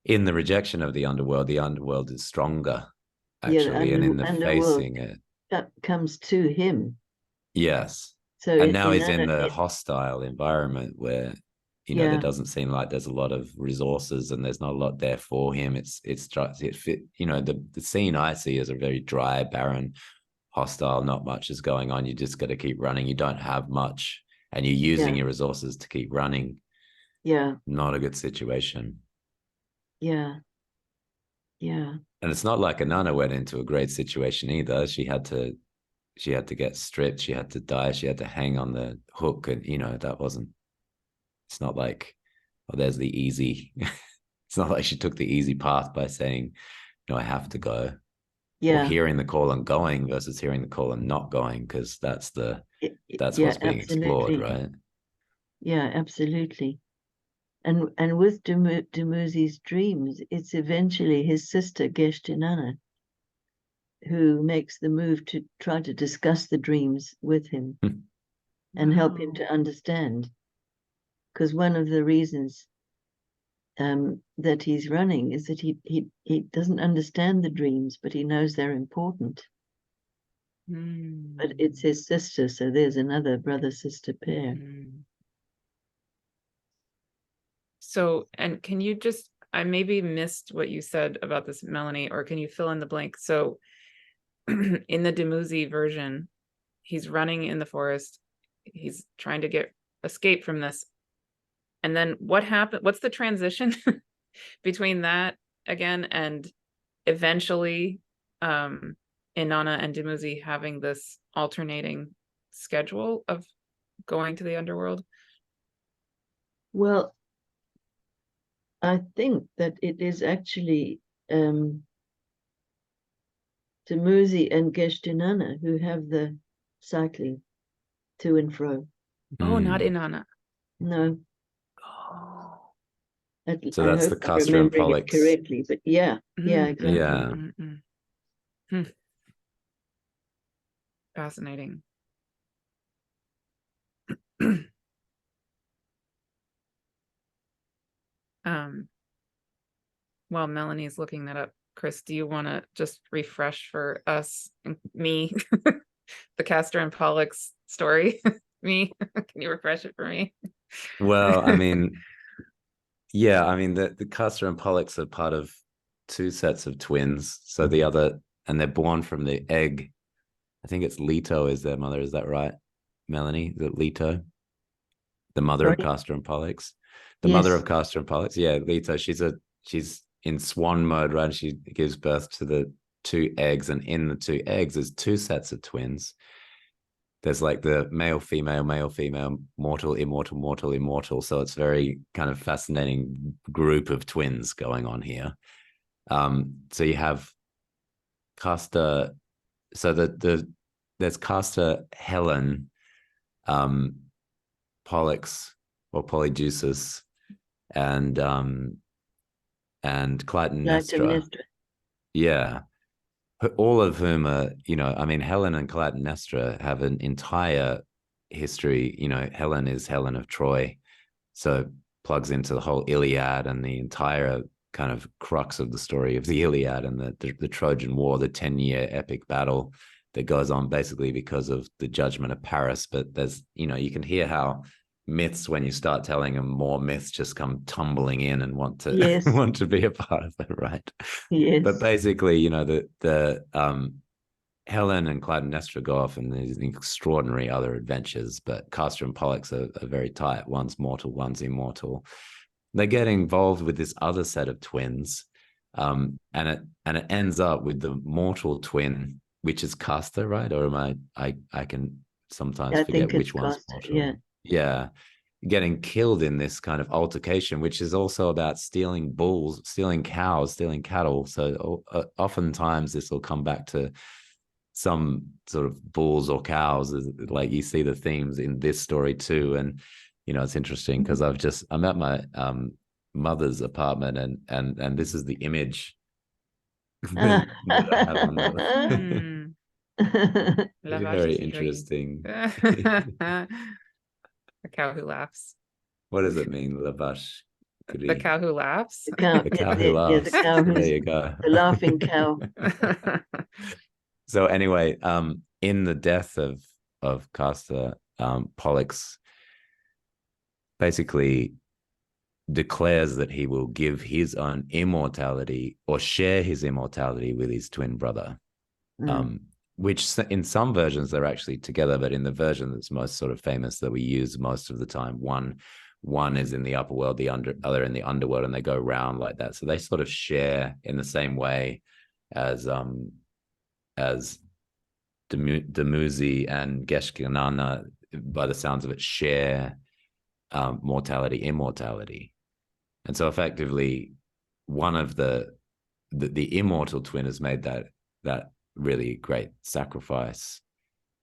In the rejection of the underworld is stronger, actually, and in the facing it, that comes to him. Yes. So and now he's in the hostile environment where, there doesn't seem like there's a lot of resources and there's not a lot there for him. The scene I see is a very dry, barren, hostile, not much is going on. You just got to keep running. You don't have much and you're using your resources to keep running. Yeah. Not a good situation. Yeah. Yeah. And it's not like Inanna went into a great situation either. She had to get stripped. She had to die. She had to hang on the hook. And, it's not like, oh, there's the easy. It's not like she took the easy path by saying, no, I have to go. Yeah. Or hearing the call and going versus hearing the call and not going, because that's what's being explored, right? Yeah, absolutely. And with Dumuzi's dreams, it's eventually his sister Inana who makes the move to try to discuss the dreams with him and help him to understand. Because one of the reasons that he's running is that he doesn't understand the dreams, but he knows they're important. But it's his sister, so there's another brother-sister pair. So, and can you just, I maybe missed what you said about this, Melanie, or can you fill in the blank? So in the Demuzi version, he's running in the forest. He's trying to escape from this. And then what happened? What's the transition between that again and eventually Inanna and Dumuzi having this alternating schedule of going to the underworld? Well, I think that it is actually Dumuzi and Inanna who have the cycling to and fro. Oh, not Inanna. No. Oh. So that's the Castor and Pollux correctly, but yeah, exactly. Yeah. Fascinating. While Melanie's looking that up, Chris, do you want to just refresh for us, me, the Castor and Pollux story? Me, can you refresh it for me? Well, I mean, yeah, I mean the Castor and Pollux are part of two sets of twins. So the other, and they're born from the egg. I think it's Leto is their mother. Is that right, Melanie? Is it Leto? The mother of Castor and Pollux? The mother of Castor and Pollux? Yeah, Leto. She's in swan mode, right? She gives birth to the two eggs, and in the two eggs there's two sets of twins. There's like the male, female, mortal, immortal, mortal, immortal. So it's very kind of fascinating group of twins going on here. So you have Castor. So there's Castor, Helen, Pollux or Polyjuice, and Clytemnestra. Yeah. All of whom are, I mean, Helen and Clytemnestra have an entire history. Helen is Helen of Troy, so plugs into the whole Iliad and the entire kind of crux of the story of the Iliad and the Trojan War, the 10-year epic battle that goes on basically because of the judgment of Paris. But there's, you can hear how myths, when you start telling them more myths, just come tumbling in and want to want to be a part of it, right? Yes. But basically, the Helen and Clytemnestra go off in these extraordinary other adventures, but Castor and Pollux are very tight. One's mortal, one's immortal. They get involved with this other set of twins, and it ends up with the mortal twin, which is Castor, right? Or am I can sometimes forget which one's mortal. Yeah, getting killed in this kind of altercation, which is also about stealing bulls, stealing cows, stealing cattle. So oftentimes this will come back to some sort of bulls or cows. Like you see the themes in this story too. And, it's interesting because I'm at my mother's apartment and this is the image that I have on the very interesting. The cow who laughs. What does it mean, la vache? The cow who laughs? The cow who laughs. The cow there you go. The laughing cow. So anyway, in the death of Castor, Pollux basically declares that he will give his own immortality or share his immortality with his twin brother. Which in some versions they're actually together, but in the version that's most sort of famous that we use most of the time, one is in the upper world, the other in the underworld, and they go round like that. So they sort of share in the same way as Demuzi and Inana, by the sounds of it, share mortality, immortality. And so effectively one of the immortal twin has made that really great sacrifice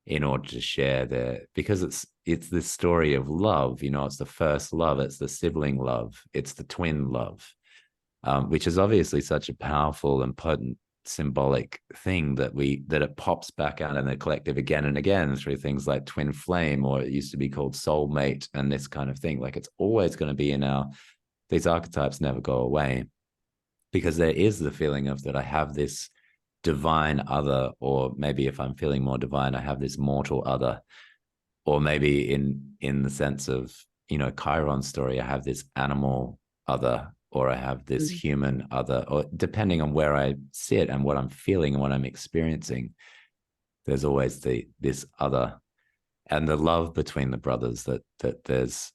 in order to share because it's this story of love. It's the first love, it's the sibling love, it's the twin love, which is obviously such a powerful and potent symbolic thing that it pops back out in the collective again and again through things like twin flame, or it used to be called soulmate and this kind of thing. Like it's always going to be in our these archetypes never go away, because there is the feeling of that I have this divine other, or maybe if I'm feeling more divine, I have this mortal other, or maybe in the sense of, you know, Chiron's story, I have this animal other, or I have this human other, or depending on where I sit and what I'm feeling and what I'm experiencing, there's always this other. And the love between the brothers, that there's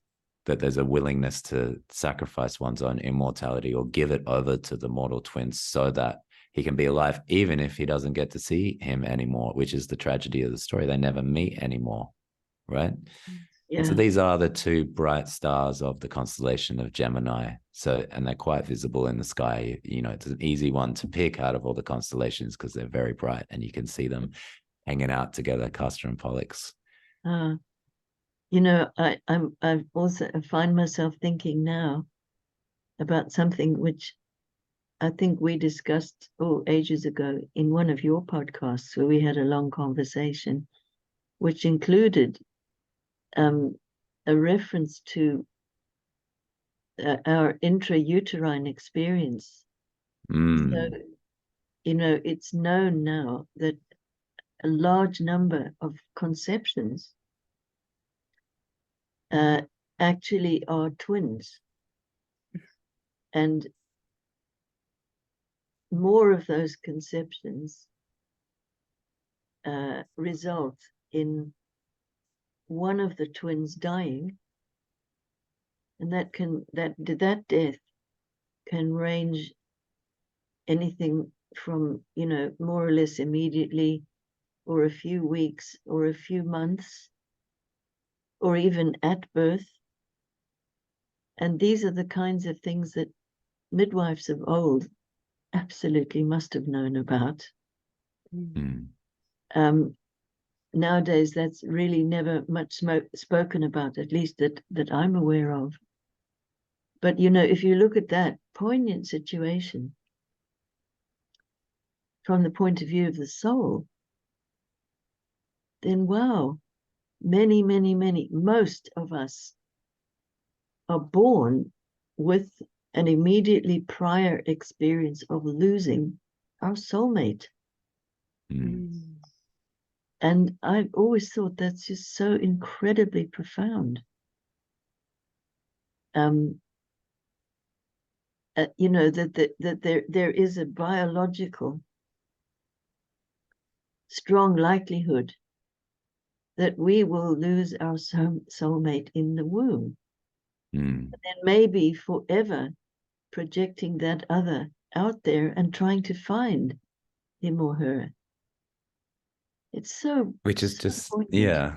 a willingness to sacrifice one's own immortality or give it over to the mortal twins so that he can be alive, even if he doesn't get to see him anymore, which is the tragedy of the story. They never meet anymore, right? Yeah. And so these are the two bright stars of the constellation of Gemini. So, and they're quite visible in the sky. You know, it's an easy one to pick out of all the constellations because they're very bright and you can see them hanging out together, Castor and Pollux. You know, I also find myself thinking now about something which I think we discussed ages ago in one of your podcasts, where we had a long conversation, which included a reference to our intrauterine experience. So, you know, it's known now that a large number of conceptions actually are twins. And more of those conceptions result in one of the twins dying, and that death can range anything from, you know, more or less immediately, or a few weeks, or a few months, or even at birth. And these are the kinds of things that midwives of old absolutely must have known about. Nowadays, that's really never much spoken about, at least that I'm aware of. But, you know, if you look at that poignant situation from the point of view of the soul, then wow, many, most of us are born with an immediately prior experience of losing our soulmate. And I've always thought that's just so incredibly profound. You know, that there is a biological strong likelihood that we will lose our soulmate in the womb. And then maybe forever projecting that other out there and trying to find him or her. It's so, which is so just poignant. Yeah,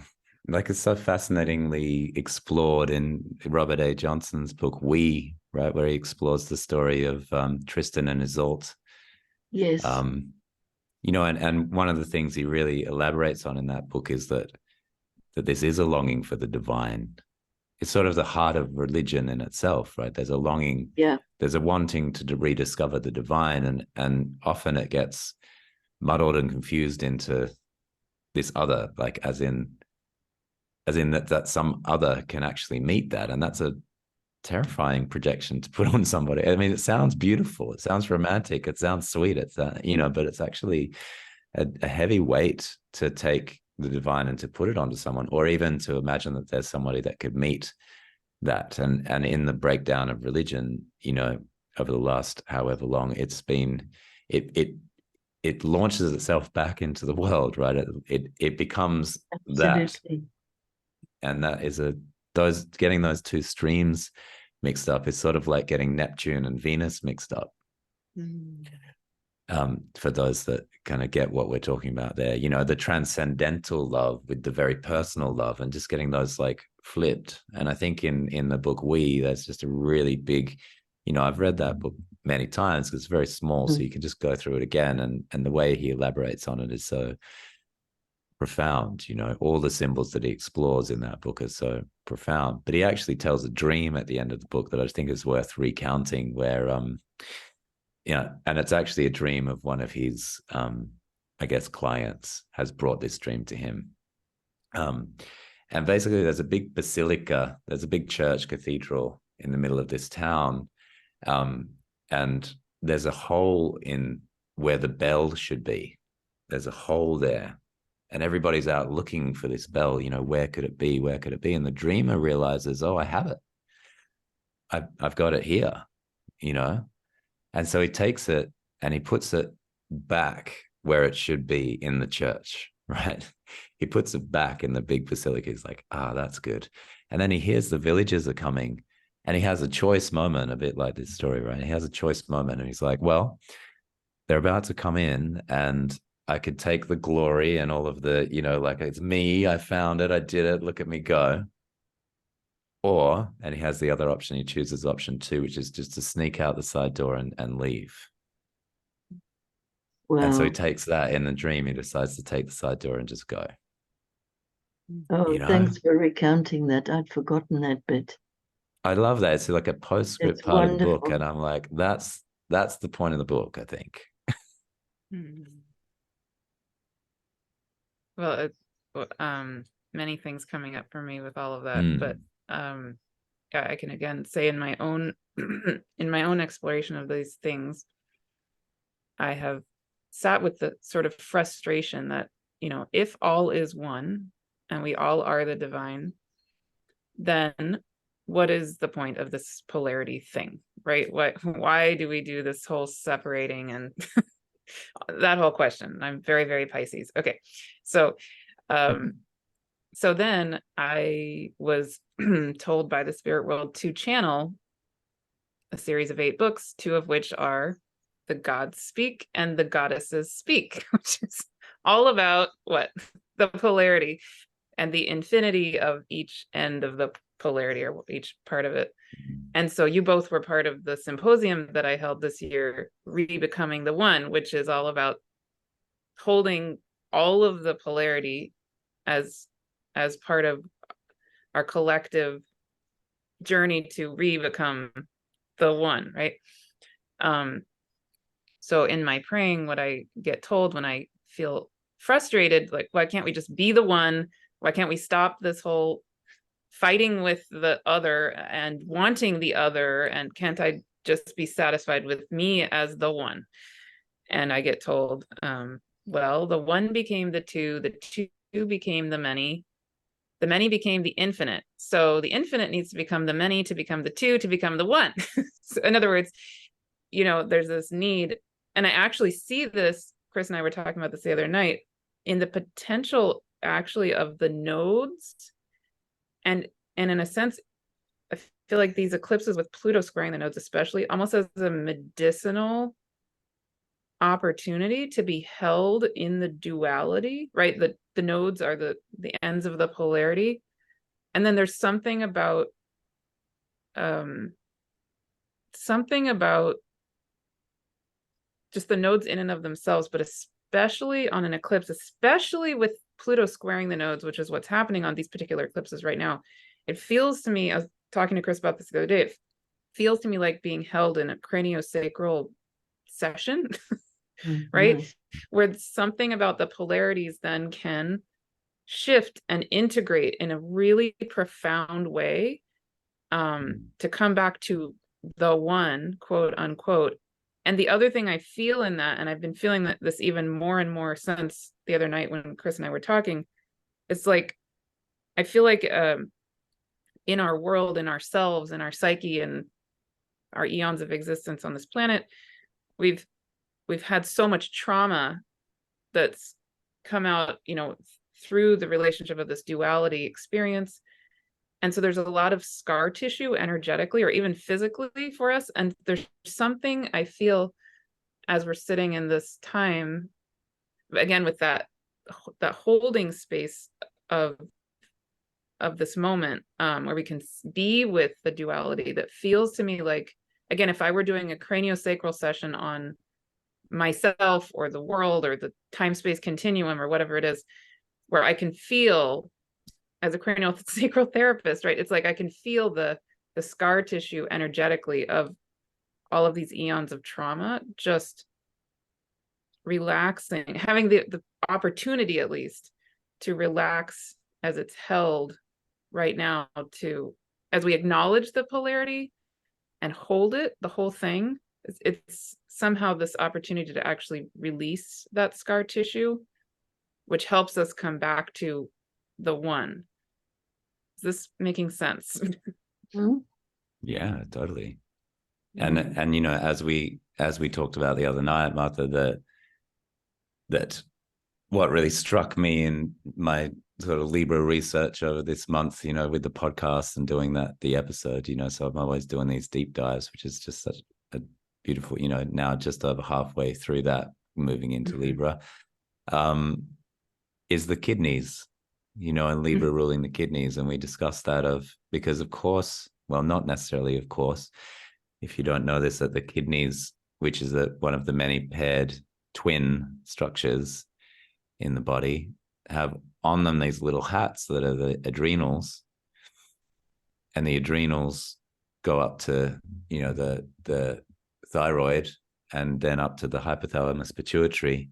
like it's so fascinatingly explored in Robert A. Johnson's book We, right, where he explores the story of Tristan and Isolde. Yes. You know, and one of the things he really elaborates on in that book is that this is a longing for the divine. It's sort of the heart of religion in itself, right? There's a longing, there's a wanting to rediscover the divine, and often it gets muddled and confused into this other, like as in that some other can actually meet that, and that's a terrifying projection to put on somebody. I mean, it sounds beautiful, it sounds romantic, it sounds sweet, it's you know, but it's actually a heavy weight to take the divine and to put it onto someone, or even to imagine that there's somebody that could meet that. And in the breakdown of religion, you know, over the last however long, it's been it launches itself back into the world, right? It becomes Absolutely. that, and that is getting those two streams mixed up is sort of like getting Neptune and Venus mixed up. For those that kind of get what we're talking about there, you know, the transcendental love with the very personal love, and just getting those like flipped. And I think in the book there's just a really big, you know, I've read that book many times because it's very small, so you can just go through it again, and the way he elaborates on it is so profound. You know, all the symbols that he explores in that book are so profound. But he actually tells a dream at the end of the book that I think is worth recounting, where yeah, and it's actually a dream of one of his I guess clients has brought this dream to him. And basically there's a big basilica, there's a big church cathedral in the middle of this town. And there's a hole in where the bell should be. There's a hole there. And everybody's out looking for this bell, where could it be? Where could it be? And the dreamer realizes, oh, I have it. I've got it here, And so he takes it and he puts it back where it should be in the church, right? He puts it back in the big basilica. He's like, that's good. And then he hears the villagers are coming and he has a choice moment, a bit like this story, right? He has a choice moment and he's like, well, they're about to come in and I could take the glory and all of the, like it's me, I found it, I did it, look at me go. Or, and he has the other option, he chooses option 2, which is just to sneak out the side door and leave. Wow. And so he takes that in the dream, he decides to take the side door and just go. Oh, thanks for recounting that. I'd forgotten that bit. I love that. It's like a postscript It's part wonderful. of the book. And I'm like, that's the point of the book, I think. Well, many things coming up for me with all of that, but I can again say in my own exploration of these things, I have sat with the sort of frustration that, if all is one and we all are the divine, then what is the point of this polarity thing, right? Why do we do this whole separating and that whole question? I'm very, very Pisces. Okay. So, so then I was told by the spirit world to channel a series of 8 books, 2 of which are The Gods Speak and The Goddesses Speak, which is all about what? The polarity and the infinity of each end of the polarity, or each part of it. And so you both were part of the symposium that I held this year, Re-Becoming the One, which is all about holding all of the polarity as part of our collective journey to re-become the one, right? So in my praying, what I get told when I feel frustrated, like, why can't we just be the one? Why can't we stop this whole fighting with the other and wanting the other? And can't I just be satisfied with me as the one? And I get told, well, the one became the two became the many became the infinite. So the infinite needs to become the many, to become the two, to become the one. So in other words, there's this need. And I actually see this, Chris and I were talking about this the other night, in the potential actually of the nodes. And in a sense, I feel like these eclipses with Pluto squaring the nodes, especially, almost as a medicinal opportunity to be held in the duality, right? The nodes are the ends of the polarity. And then there's something about just the nodes in and of themselves, but especially on an eclipse, especially with Pluto squaring the nodes, which is what's happening on these particular eclipses right now. It feels to me, I was talking to Chris about this the other day, it feels to me like being held in a craniosacral session, right? Where something about the polarities then can shift and integrate in a really profound way, to come back to the one, quote unquote. And the other thing I feel in that, and I've been feeling that this even more and more since the other night when Chris and I were talking, it's like, I feel like in our world, in ourselves, in our psyche, and our eons of existence on this planet, we've had so much trauma that's come out, through the relationship of this duality experience. And so there's a lot of scar tissue energetically or even physically for us. And there's something I feel as we're sitting in this time, again, with that holding space of this moment, where we can be with the duality, that feels to me like, again, if I were doing a craniosacral session on myself or the world or the time-space continuum or whatever it is, where I can feel, as a craniosacral therapist, right? It's like I can feel the scar tissue energetically of all of these eons of trauma, just relaxing, having the opportunity at least to relax as it's held right now, to as we acknowledge the polarity and hold it, the whole thing, it's somehow this opportunity to actually release that scar tissue, which helps us come back to the one. Is this making sense? Yeah, totally. Mm. And you know, as we talked about the other night, Martha, that what really struck me in my sort of Libra research over this month, you know, with the podcast and doing the episode, you know, so I'm always doing these deep dives, which is just such a beautiful, you know, now just over halfway through that, moving into Libra, is the kidneys, you know, and Libra ruling the kidneys. And we discussed that because of course, well, not necessarily, of course, if you don't know this, that the kidneys, which is one of the many paired twin structures in the body, have on them these little hats that are the adrenals, and the adrenals go up to, you know, the thyroid, and then up to the hypothalamus pituitary.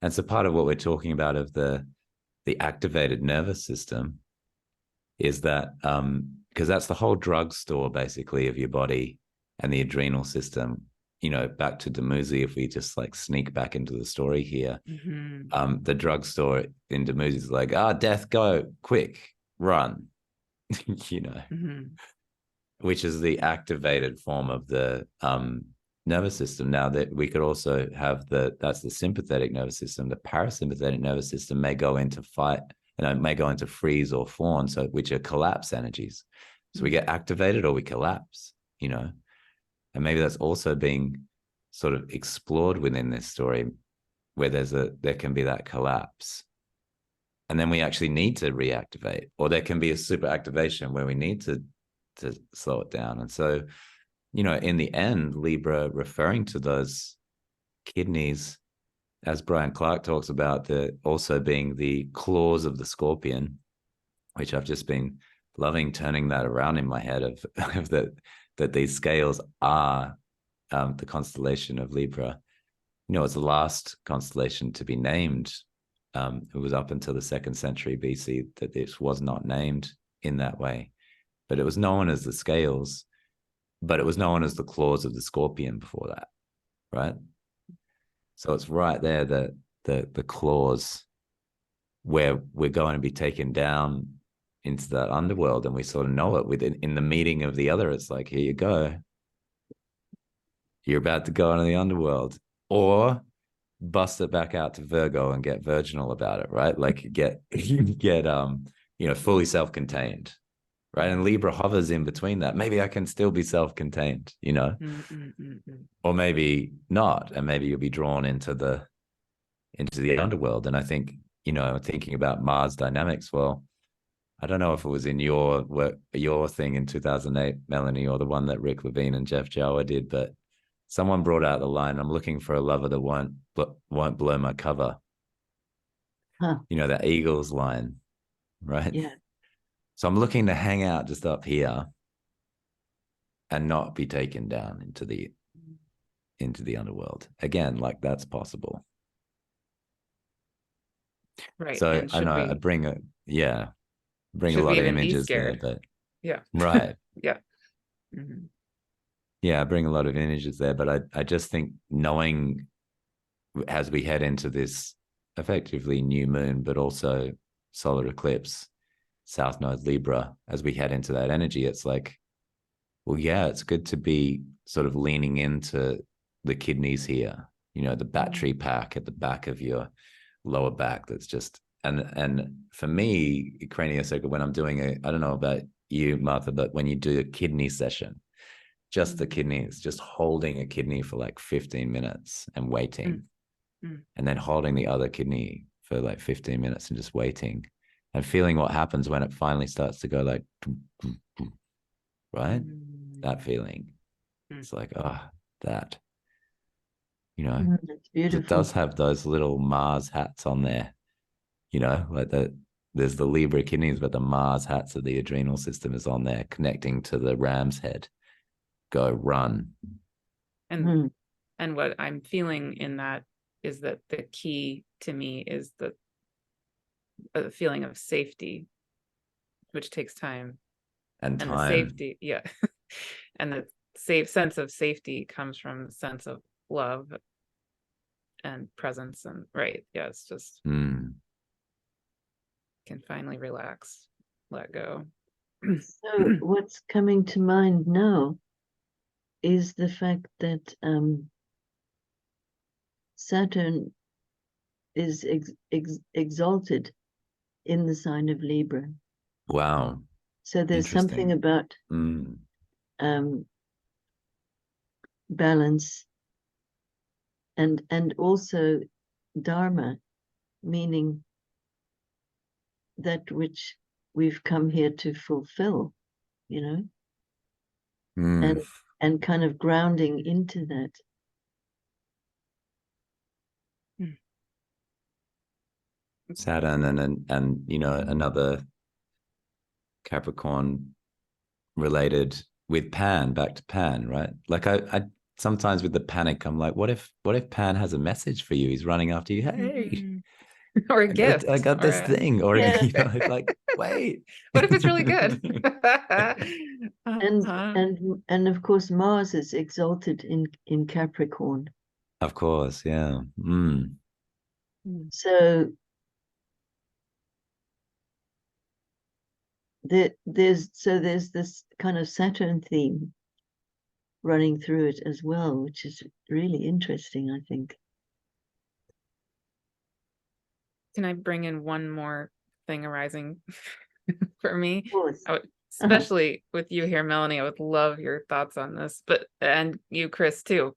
And so part of what we're talking about of the activated nervous system is that because that's the whole drugstore basically of your body and the adrenal system. You know, back to Dumuzi, if we just like sneak back into the story here, the drugstore in Dumuzi is like, death, go quick, run, you know, which is the activated form of the nervous system. Now that we could also have that's the sympathetic nervous system. The parasympathetic nervous system may go into fight, you know, may go into freeze or fawn, so which are collapse energies. So we get activated or we collapse, you know. And maybe that's also being sort of explored within this story, where there can be that collapse. And then we actually need to reactivate, or there can be a super activation where we need to slow it down. And so, you know, in the end, Libra referring to those kidneys, as Brian Clark talks about, also being the claws of the scorpion, which I've just been loving turning that around in my head of that these scales are the constellation of Libra. You know, it's the last constellation to be named. It was up until the 2nd century BC that this was not named in that way, but it was known as the scales, but it was known as the claws of the scorpion before that, right? So it's right there, the claws, where we're going to be taken down into that underworld, and we sort of know it in the meeting of the other. It's like, here you go, you're about to go into the underworld, or bust it back out to Virgo and get virginal about it, right? Like get you know, fully self-contained, right? And Libra hovers in between that. Maybe I can still be self-contained, you know, or maybe not, and maybe you'll be drawn into the underworld. And I think, you know, thinking about Mars dynamics, well, I don't know if it was in your thing in 2008, Melanie, or the one that Rick Levine and Jeff Jawa did, but someone brought out the line, I'm looking for a lover that won't blow my cover. You know, that Eagles line, right? Yeah. So I'm looking to hang out just up here and not be taken down into the underworld. Again, like that's possible. Right. So And I know I bring a lot of images there, but yeah. Right. Yeah. Yeah, I bring a lot of images there, but I just think knowing as we head into this effectively new moon, but also solar eclipse, South Node Libra, as we head into that energy, it's like, well, yeah, it's good to be sort of leaning into the kidneys here, you know, the battery pack at the back of your lower back. That's just, and for me, craniosacral, when I'm doing I don't know about you, Martha, but when you do a kidney session, just the kidneys, just holding a kidney for like 15 minutes and waiting, and then holding the other kidney for like 15 minutes and just waiting and feeling what happens when it finally starts to go like, right? That feeling. It's like, that, you know, It's beautiful. it does have those little Mars hats on there, you know, like there's the Libra kidneys, but the Mars hats of the adrenal system is on there, connecting to the ram's head. Go run. And what I'm feeling in that is that the key to me is the feeling of safety, which takes time. and the time. safety, yeah. And the safe sense of safety comes from the sense of love and presence, and right, yeah, it's just can finally relax, let go. So what's coming to mind now is the fact that Saturn is exalted in the sign of Libra. Wow. So there's something about balance and also Dharma, meaning that which we've come here to fulfill, you know, and kind of grounding into that. Saturn and you know, another Capricorn related with Pan, back to Pan, right? Like I sometimes with the panic, I'm like, what if Pan has a message for you? He's running after you. Hey, or a gift. I got this thing, or yeah. you know, like, wait. What if it's really good? And of course Mars is exalted in Capricorn. Of course, yeah. So there's this kind of Saturn theme running through it as well, which is really interesting, I think. Can I bring in one more thing arising for me? Of course. Especially with you here, Melanie, I would love your thoughts on this, and you, Chris, too.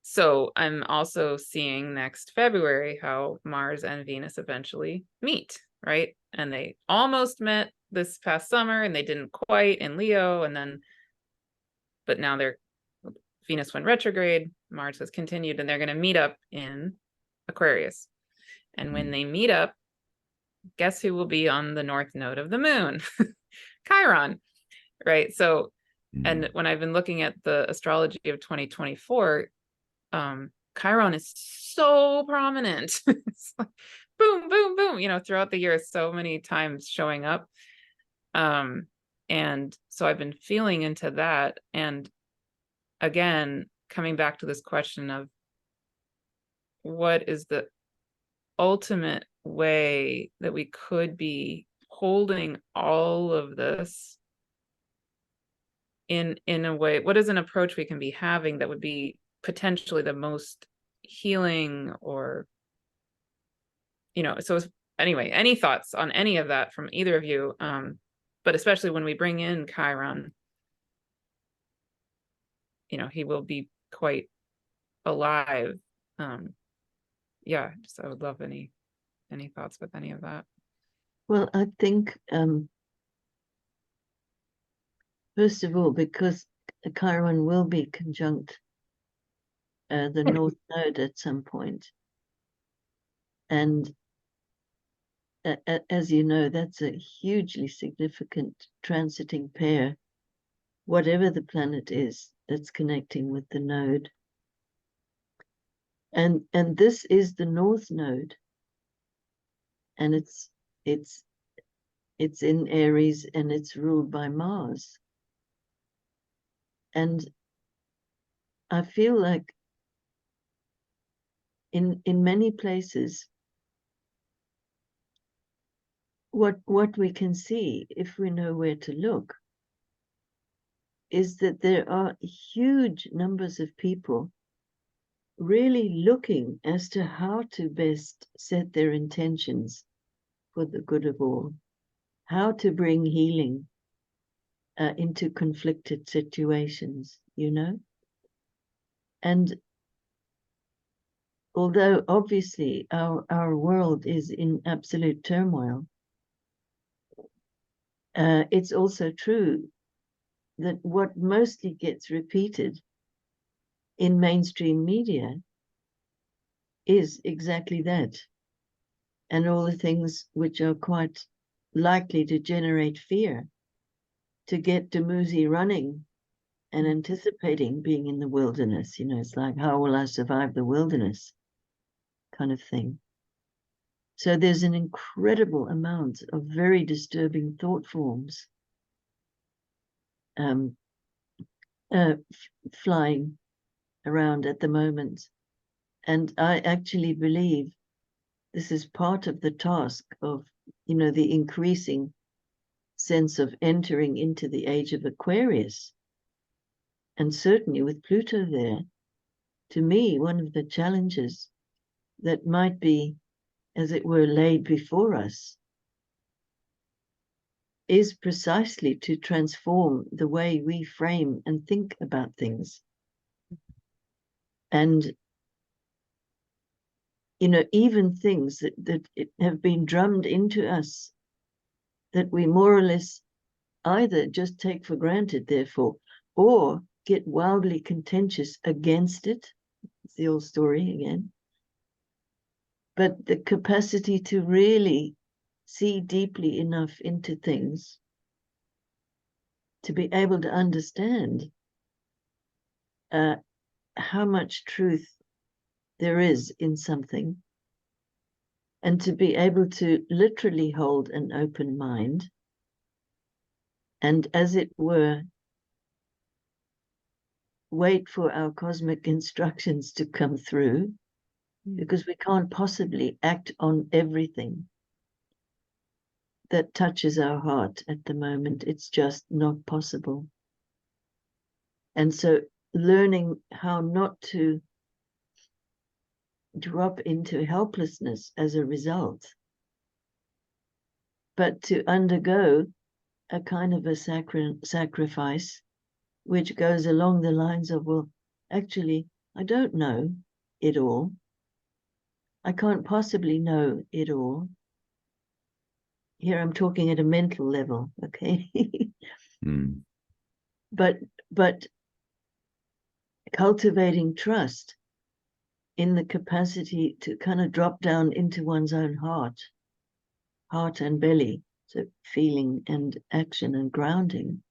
So I'm also seeing next February how Mars and Venus eventually meet, right? And they almost met this past summer, and they didn't quite in Leo, but now Venus went retrograde, Mars has continued, and they're going to meet up in Aquarius. And when they meet up, guess who will be on the north node of the moon? Chiron, right? So, and when I've been looking at the astrology of 2024, Chiron is so prominent. It's like boom, boom, boom, you know, throughout the year, so many times showing up. And so I've been feeling into that. And again, coming back to this question of what is the ultimate way that we could be holding all of this in a way, what is an approach we can be having that would be potentially the most healing, or, you know, so anyway, any thoughts on any of that from either of you? But especially when we bring in Chiron, you know, he will be quite alive. Yeah, just I would love any thoughts with any of that. Well, I think first of all, because Chiron will be conjunct the North Node at some point, and as you know, that's a hugely significant transiting pair, whatever the planet is that's connecting with the node. And this is the North Node, and it's in Aries, and it's ruled by Mars. And I feel like in many places, what we can see, if we know where to look, is that there are huge numbers of people really looking as to how to best set their intentions for the good of all, how to bring healing into conflicted situations, you know? And although obviously our world is in absolute turmoil, it's also true that what mostly gets repeated in mainstream media is exactly that. And all the things which are quite likely to generate fear, to get Dumuzi running and anticipating being in the wilderness. You know, it's like, how will I survive the wilderness kind of thing. So there's an incredible amount of very disturbing thought forms flying around at the moment. And I actually believe this is part of the task of, the increasing sense of entering into the age of Aquarius. And certainly with Pluto there, to me, one of the challenges that might be, as it were, laid before us is precisely to transform the way we frame and think about things. And, even things that have been drummed into us that we more or less either just take for granted, therefore, or get wildly contentious against it. It's the old story again. But the capacity to really see deeply enough into things to be able to understand how much truth there is in something, and to be able to literally hold an open mind and, as it were, wait for our cosmic instructions to come through, because we can't possibly act on everything that touches our heart at the moment. It's just not possible. And so learning how not to drop into helplessness as a result, but to undergo a kind of a sacrifice, which goes along the lines of, well, actually, I don't know it all. I can't possibly know it all. Here I'm talking at a mental level, okay? But cultivating trust in the capacity to kind of drop down into one's own heart and belly, so feeling and action and grounding.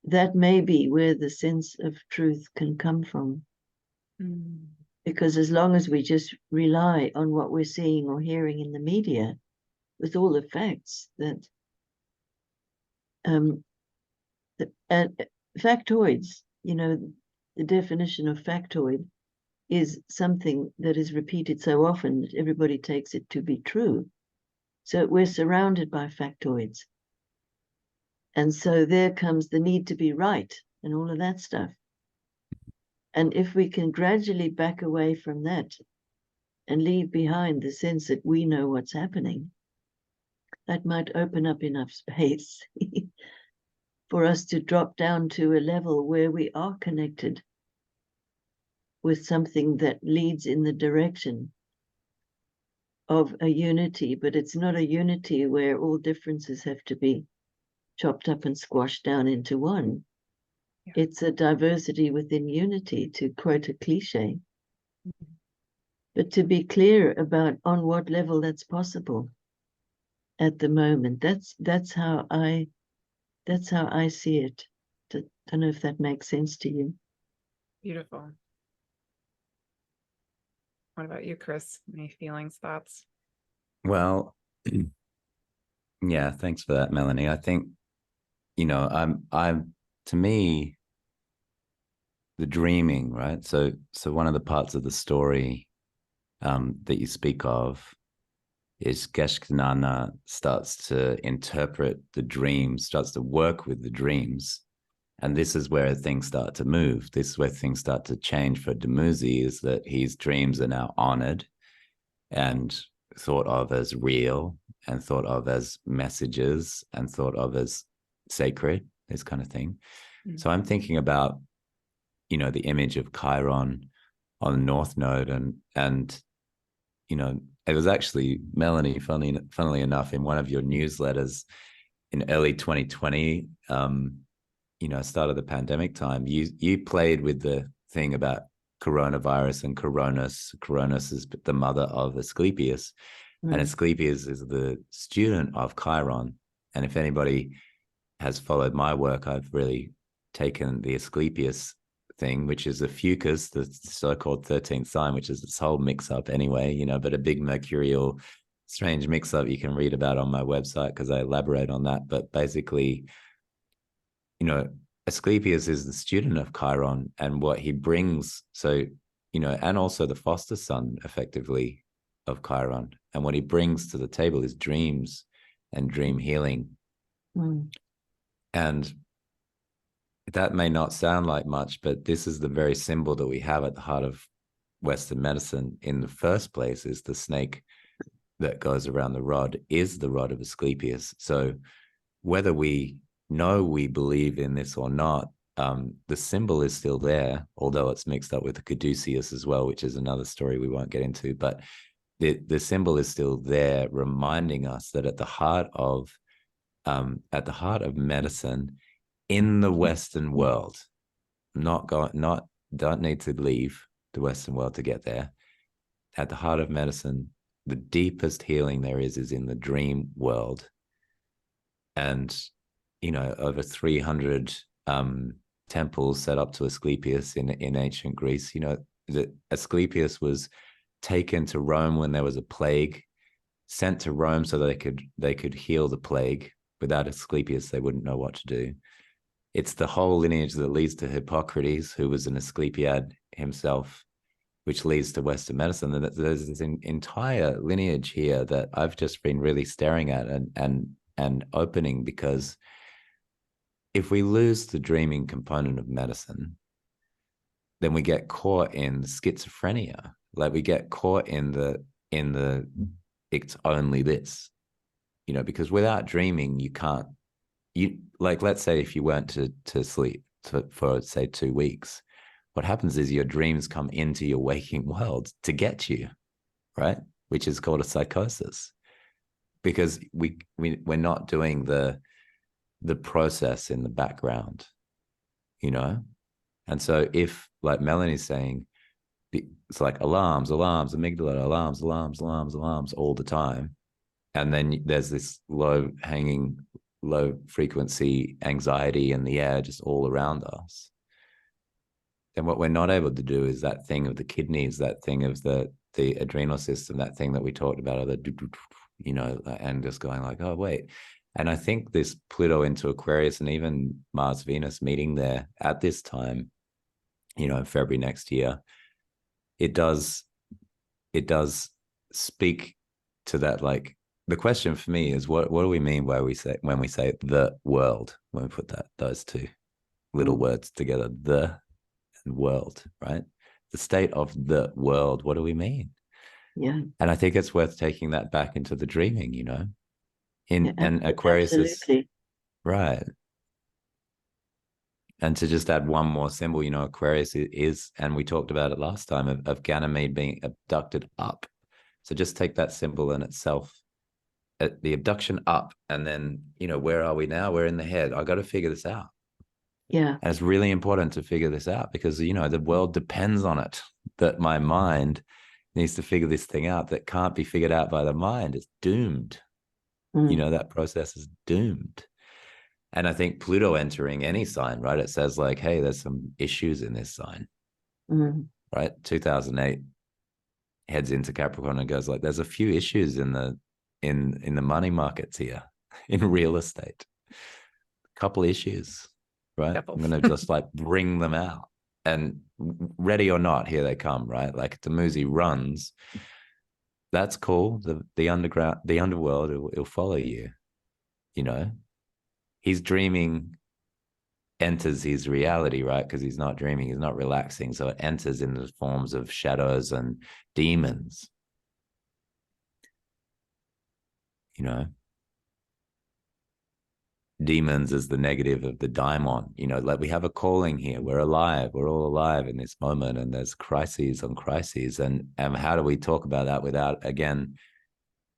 That may be where the sense of truth can come from. Because as long as we just rely on what we're seeing or hearing in the media, with all the facts that factoids, the definition of factoid is something that is repeated so often that everybody takes it to be true. So we're surrounded by factoids. And so there comes the need to be right and all of that stuff. And if we can gradually back away from that and leave behind the sense that we know what's happening, that might open up enough space for us to drop down to a level where we are connected with something that leads in the direction of a unity. But it's not a unity where all differences have to be chopped up and squashed down into one. Yeah. It's a diversity within unity, to quote a cliche. But to be clear about on what level that's possible at the moment, that's how I see it. Don't know if that makes sense to you. Beautiful. What about you, Chris? Any feelings, thoughts? Well, yeah, thanks for that, Melanie. I think, I'm to me, the dreaming, right? So one of the parts of the story that you speak of is Inanna starts to interpret the dreams, starts to work with the dreams. And this is where things start to move. This is where things start to change for Dumuzi, is that his dreams are now honored and thought of as real and thought of as messages and thought of as sacred, this kind of thing. So I'm thinking about, the image of Chiron on the North Node, and it was actually, Melanie, funnily enough, in one of your newsletters in early 2020, start of the pandemic time, you played with the thing about coronavirus and Coronis. Coronis is the mother of Asclepius, and Asclepius is the student of Chiron. And if anybody has followed my work, I've really taken the Asclepius thing, which is the Fucus, the so-called 13th sign, which is this whole mix-up anyway, you know, but a big mercurial strange mix-up you can read about on my website because I elaborate on that. But basically, you know, Asclepius is the student of Chiron, and what he brings, so, you know, and also the foster son, effectively, of Chiron. And what he brings to the table is dreams and dream healing. And that may not sound like much, but this is the very symbol that we have at the heart of Western medicine in the first place, is the snake that goes around the rod, is the rod of Asclepius. So whether we know we believe in this or not, the symbol is still there, although it's mixed up with the Caduceus as well, which is another story we won't get into. But the symbol is still there, reminding us that at the heart of medicine in the Western world, don't need to leave the Western world to get there. At the heart of medicine, the deepest healing there is in the dream world. And, you know, over 300 temples set up to Asclepius in ancient Greece. You know, that Asclepius was taken to Rome when there was a plague, sent to Rome so that they could heal the plague. Without Asclepius, they wouldn't know what to do. It's the whole lineage that leads to Hippocrates, who was an Asclepiad himself, which leads to Western medicine. And there's this entire lineage here that I've just been really staring at and opening, because if we lose the dreaming component of medicine, then we get caught in schizophrenia. Like, we get caught in the it's only this, you know, because without dreaming, like, let's say if you went to sleep for say 2 weeks, what happens is your dreams come into your waking world to get you, right? Which is called a psychosis, because we're not doing the process in the background, you know? And so if, like Melanie's saying, it's like alarms, amygdala, alarms all the time. And then there's this low frequency anxiety in the air just all around us. Then what we're not able to do is that thing of the kidneys, that thing of the adrenal system, that thing that we talked about, you know, and just going like, oh, wait. And I think this Pluto into Aquarius and even Mars Venus meeting there at this time, you know, in February next year, it does speak to that. Like, the question for me is, what do we mean when we say the world, when we put those two little words together, the and world, right? The state of the world, what do we mean? Yeah. And I think it's worth taking that back into the dreaming, you know, and Aquarius absolutely. is right. And to just add one more symbol, you know, Aquarius is, and we talked about it last time, of Ganymede being abducted up. So just take that symbol in itself, the abduction up, and then, you know, where are we now? We're in the head. I got to figure this out. Yeah. And it's really important to figure this out, because, you know, the world depends on it, that my mind needs to figure this thing out that can't be figured out by the mind. It's doomed. You know, that process is doomed. And I think Pluto entering any sign, right? It says like, hey, there's some issues in this sign, right? 2008 heads into Capricorn and goes like, there's a few issues in the money markets here, in real estate, a couple issues, right? I'm going to just like bring them out, and ready or not, here they come, right? Like Demuzi runs. That's cool. The underground, the underworld, it'll follow you, you know. He's dreaming, enters his reality, right? Because he's not dreaming, he's not relaxing. So it enters in the forms of shadows and demons, you know. Demons is the negative of the daimon, you know, like we have a calling here. We're alive. We're all alive in this moment, and there's crises on crises. And how do we talk about that without, again,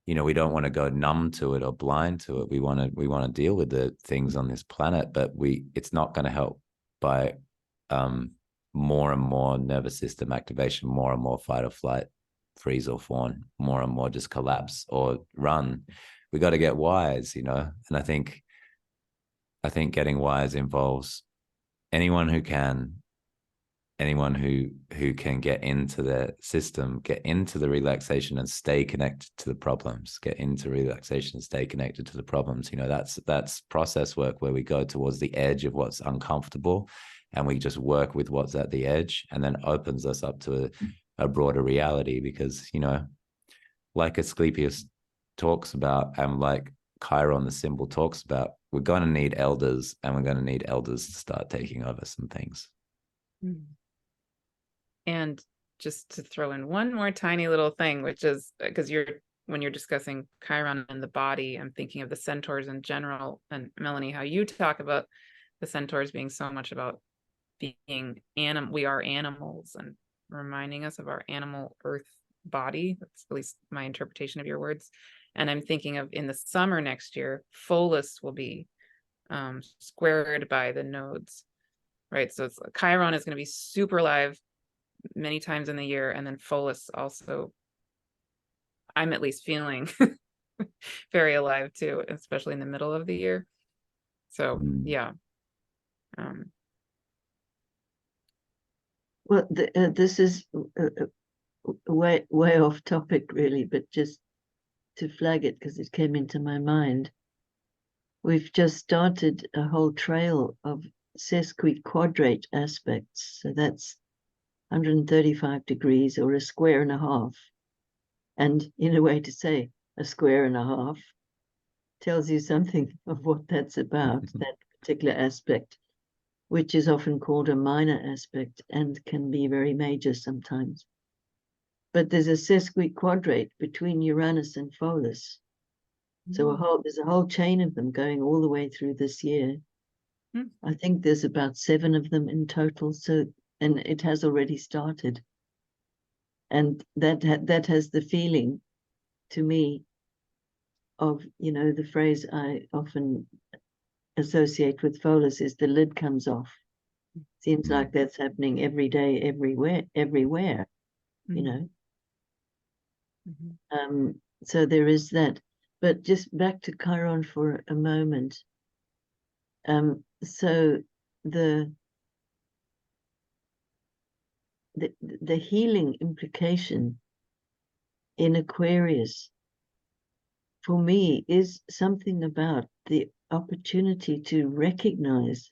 you know, we don't want to go numb to it or blind to it. We want to deal with the things on this planet, but it's not going to help by more and more nervous system activation, more and more fight or flight, freeze or fawn, more and more just collapse or run. We got to get wise, you know. And I think getting wise involves anyone who can anyone who can get into their system, get into the relaxation and stay connected to the problems, get into relaxation and stay connected to the problems. You know, that's process work where we go towards the edge of what's uncomfortable and we just work with what's at the edge, and then opens us up to a broader reality. Because, you know, like Asclepius talks about, and like Chiron, the symbol, talks about, we're going to need elders, and we're going to need elders to start taking over some things. And just to throw in one more tiny little thing, which is because when you're discussing Chiron and the body, I'm thinking of the centaurs in general. And Melanie, how you talk about the centaurs being so much about being we are animals, and reminding us of our animal earth body. That's at least my interpretation of your words. And I'm thinking of, in the summer next year, Pholus will be squared by the nodes, right? So Chiron is going to be super alive many times in the year, and then Pholus also, I'm at least feeling very alive too, especially in the middle of the year. So yeah. Well, this is way off topic, really, but just to flag it because it came into my mind. We've just started a whole trail of sesquiquadrate aspects. So that's 135 degrees, or a square and a half. And in a way to say, a square and a half tells you something of what that's about, that particular aspect, which is often called a minor aspect and can be very major sometimes. But there's a sesquiquadrate between Uranus and Pholus. So there's a whole chain of them going all the way through this year. I think there's about 7 of them in total. So, and it has already started. And that has the feeling to me of, you know, the phrase I often associate with Pholus is the lid comes off. Seems like that's happening every day, everywhere, you know. So there is that. But just back to Chiron for a moment. So the healing implication in Aquarius for me is something about the opportunity to recognize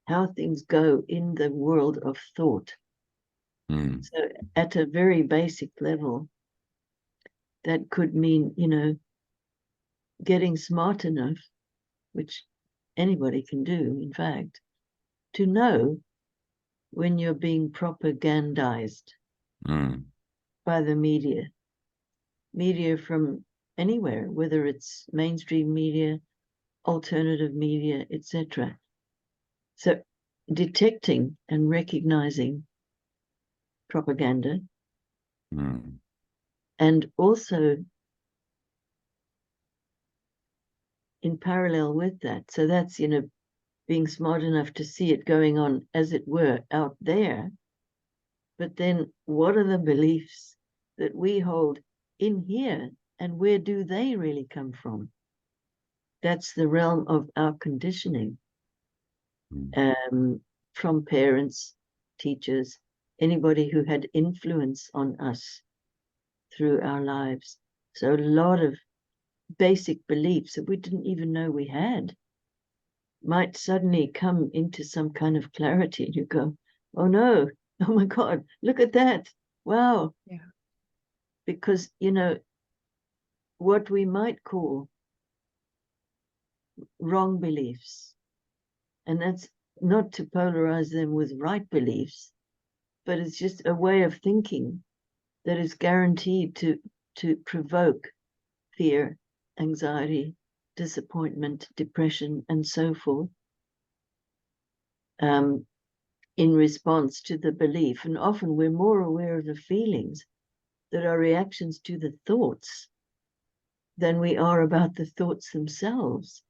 how things go in the world of thought. So at a very basic level, that could mean, you know, getting smart enough, which anybody can do, in fact, to know when you're being propagandized by the media from anywhere, whether it's mainstream media, alternative media, etc. So detecting and recognizing propaganda, and also in parallel with that, so that's, you know, being smart enough to see it going on, as it were, out there. But then what are the beliefs that we hold in here, and where do they really come from? That's the realm of our conditioning, from parents, teachers, anybody who had influence on us through our lives. So a lot of basic beliefs that we didn't even know we had might suddenly come into some kind of clarity, and you go, oh no, oh my God, look at that. Wow. Yeah. Because, you know, what we might call wrong beliefs, and that's not to polarize them with right beliefs, but it's just a way of thinking that is guaranteed to provoke fear, anxiety, disappointment, depression, and so forth, in response to the belief. And often we're more aware of the feelings that are reactions to the thoughts than we are about the thoughts themselves.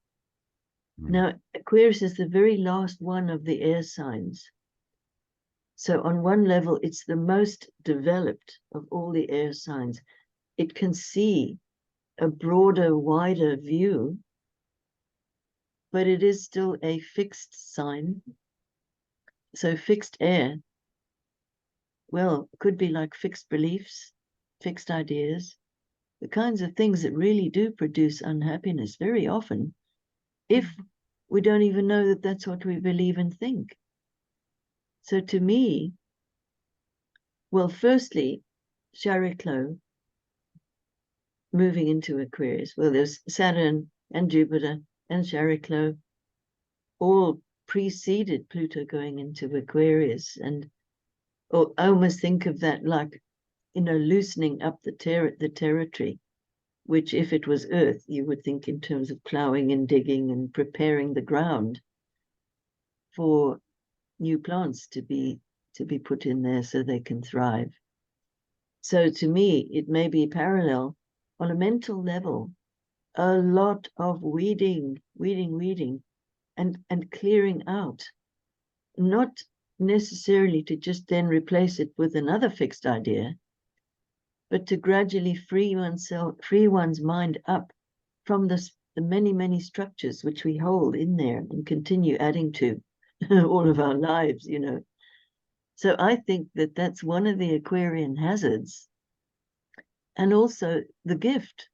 Now, Aquarius is the very last one of the air signs. So on one level, it's the most developed of all the air signs. It can see a broader, wider view, but it is still a fixed sign. So fixed air well, could be like fixed beliefs, fixed ideas, the kinds of things that really do produce unhappiness very often, if we don't even know that that's what we believe and think. So to me, well, firstly, Chariklo moving into Aquarius. Well, there's Saturn and Jupiter and Chariklo all preceded Pluto going into Aquarius. And I almost think of that like, loosening up the territory, which if it was Earth, you would think in terms of plowing and digging and preparing the ground for new plants to be put in there so they can thrive. So to me, it may be parallel on a mental level, a lot of weeding, and clearing out, not necessarily to just then replace it with another fixed idea, but to gradually free one's mind up from the many structures which we hold in there and continue adding to all of our lives, So I think that that's one of the Aquarian hazards, and also the gift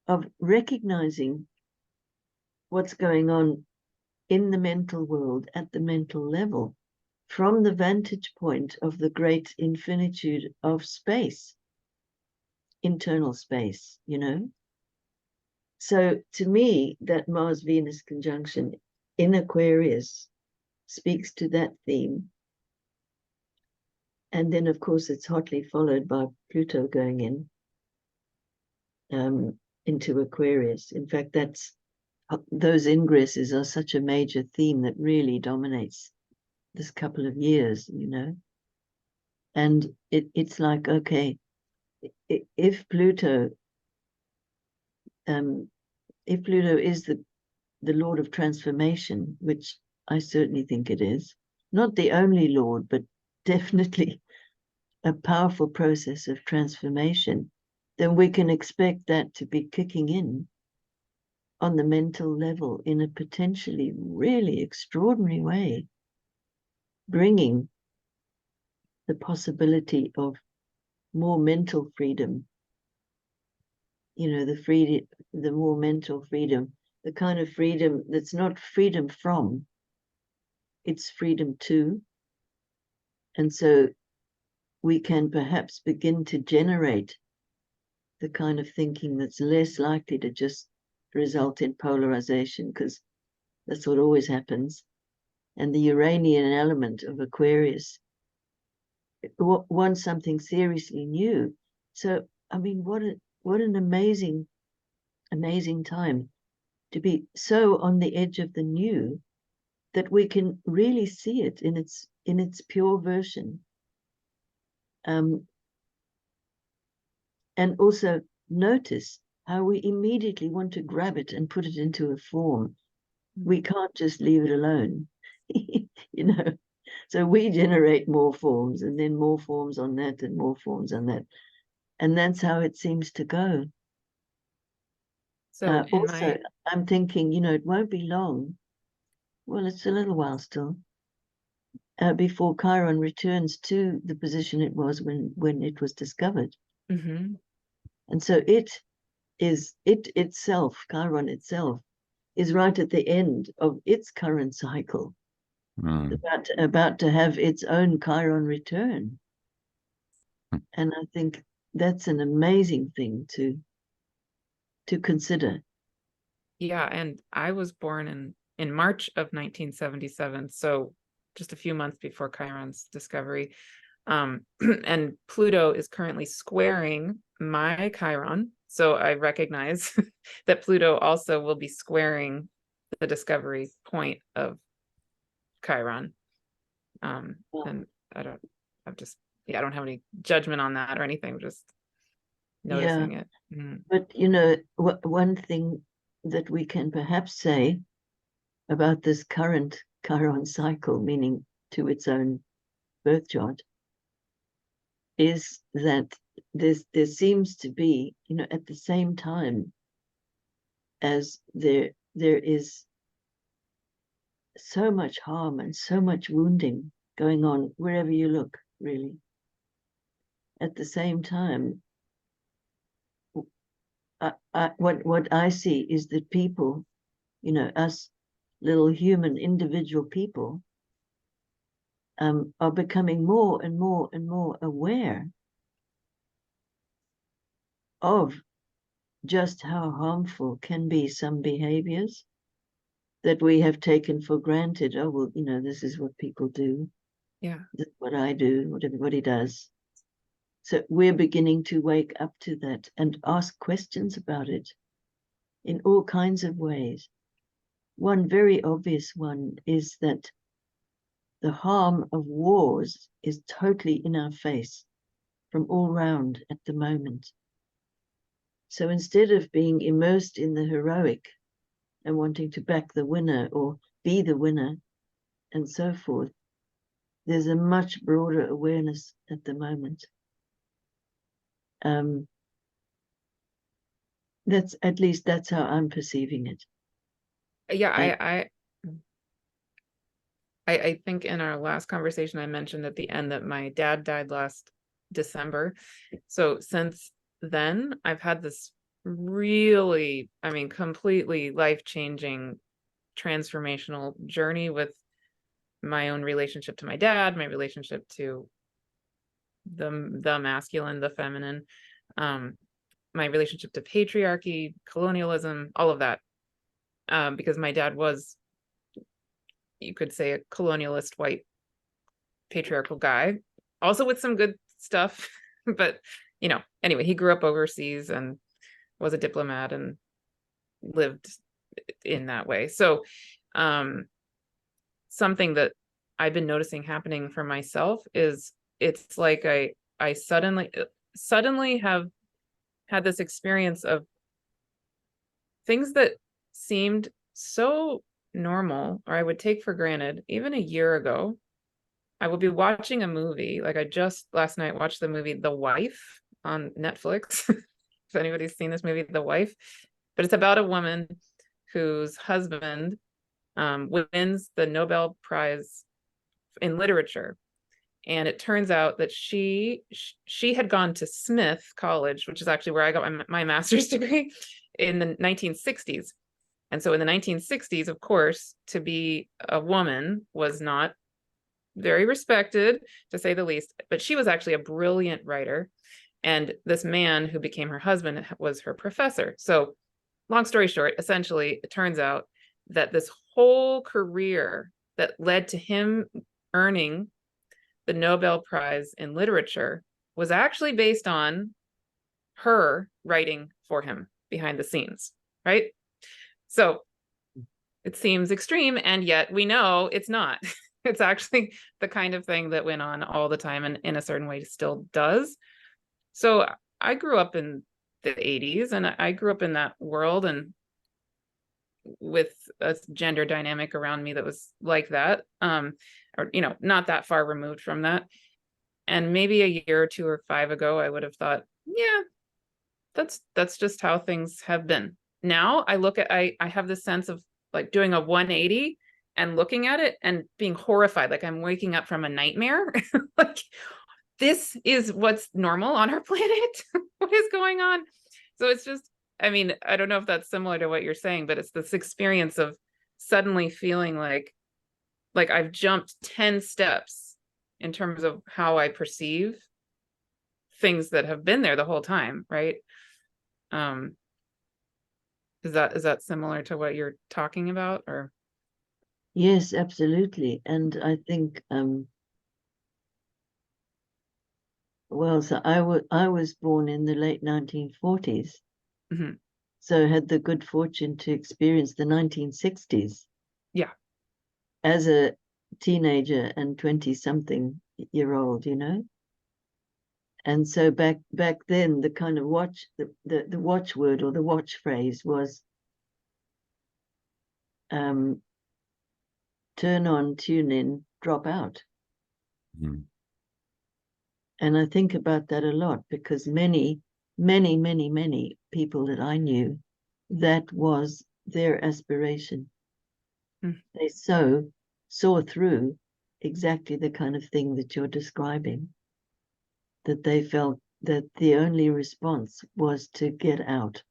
of recognizing what's going on in the mental world at the mental level from the vantage point of the great infinitude of space, internal space, So to me, that Mars-Venus conjunction in Aquarius speaks to that theme. And then, of course, it's hotly followed by Pluto going into Aquarius. In fact, those ingresses are such a major theme that really dominates this couple of years, And it's like, okay, if Pluto is the Lord of transformation, which I certainly think it is, not the only Lord, but definitely a powerful process of transformation, then we can expect that to be kicking in on the mental level in a potentially really extraordinary way, bringing the possibility of more mental freedom, the more mental freedom, the kind of freedom that's not freedom from, it's freedom to. And so we can perhaps begin to generate the kind of thinking that's less likely to just result in polarization, because that's what always happens. And the Uranian element of Aquarius wants something seriously new. So, I mean, what an amazing time to be so on the edge of the new that we can really see it in its pure version. And also notice how we immediately want to grab it and put it into a form. We can't just leave it alone, So we generate more forms, and then more forms on that, and more forms on that. And that's how it seems to go. So I'm thinking, it won't be long. Well, it's a little while still, before Chiron returns to the position it was when it was discovered. Mm-hmm. And so Chiron itself, is right at the end of its current cycle, about to have its own Chiron return. And I think that's an amazing thing to consider. Yeah, and I was born in March of 1977, so just a few months before Chiron's discovery. And Pluto is currently squaring my Chiron, so I recognize that Pluto also will be squaring the discovery point of Chiron. And I don't have any judgment on that or anything, just noticing it. But one thing that we can perhaps say about this current Chiron cycle, meaning to its own birth chart, is that there seems to be, at the same time as there is so much harm and so much wounding going on wherever you look, really. at the same time, what I see is that people, you know, us little human individual people, are becoming more and more and more aware of just how harmful can be some behaviors that we have taken for granted. Oh, well, you know, this is what people do. Yeah. This is what I do, what everybody does. So we're beginning to wake up to that and ask questions about it in all kinds of ways. One very obvious one is that the harm of wars is totally in our face from all round at the moment. So instead of being immersed in the heroic and wanting to back the winner or be the winner and so forth, there's a much broader awareness at the moment. That's, at least that's how I'm perceiving it. Yeah, I think in our last conversation I mentioned at the end that my dad died last December. So since then I've had this really, I mean, completely life-changing transformational journey with my own relationship to my dad, my relationship to the masculine, the feminine, my relationship to patriarchy, colonialism, all of that. Because my dad was, you could say, a colonialist white patriarchal guy, also with some good stuff. But, you know, anyway, he grew up overseas and was a diplomat and lived in that way. So something that I've been noticing happening for myself is it's like I suddenly have had this experience of things that seemed so normal, or I would take for granted even a year ago. I would be watching a movie, like I just last night watched the movie The Wife on Netflix. If anybody's seen this movie, The Wife, but it's about a woman whose husband wins the Nobel Prize in literature. And it turns out that she had gone to Smith College, which is actually where I got my master's degree, in the 1960s. And so in the 1960s, of course, to be a woman was not very respected, to say the least. But she was actually a brilliant writer. And this man who became her husband was her professor. So long story short, essentially, it turns out that this whole career that led to him earning the Nobel Prize in literature was actually based on her writing for him behind the scenes, right? So it seems extreme, and yet we know it's not. It's actually the kind of thing that went on all the time, and in a certain way still does. So I grew up in the 80s, and I grew up in that world, and with a gender dynamic around me that was like that, or, you know, not that far removed from that. And maybe a year or two or five ago, I would have thought, yeah, that's just how things have been. Now I look at, I have this sense of like doing a 180 and looking at it and being horrified, like I'm waking up from a nightmare. Like, this is what's normal on our planet. What is going on? So it's just, I mean, I don't know if that's similar to what you're saying, but it's this experience of suddenly feeling like I've jumped 10 steps in terms of how I perceive things that have been there the whole time, right? Is that similar to what you're talking about, or? Yes, absolutely. And I think, well, so I was born in the late 1940s. Mm-hmm. So had the good fortune to experience the 1960s. Yeah. As a teenager and 20-something-year-old, you know. And so back then, the kind of the watchword or the watch phrase was turn on, tune in, drop out. Mm. And I think about that a lot because many people that I knew, that was their aspiration. Mm. They saw through exactly the kind of thing that you're describing. that they felt that the only response was to get out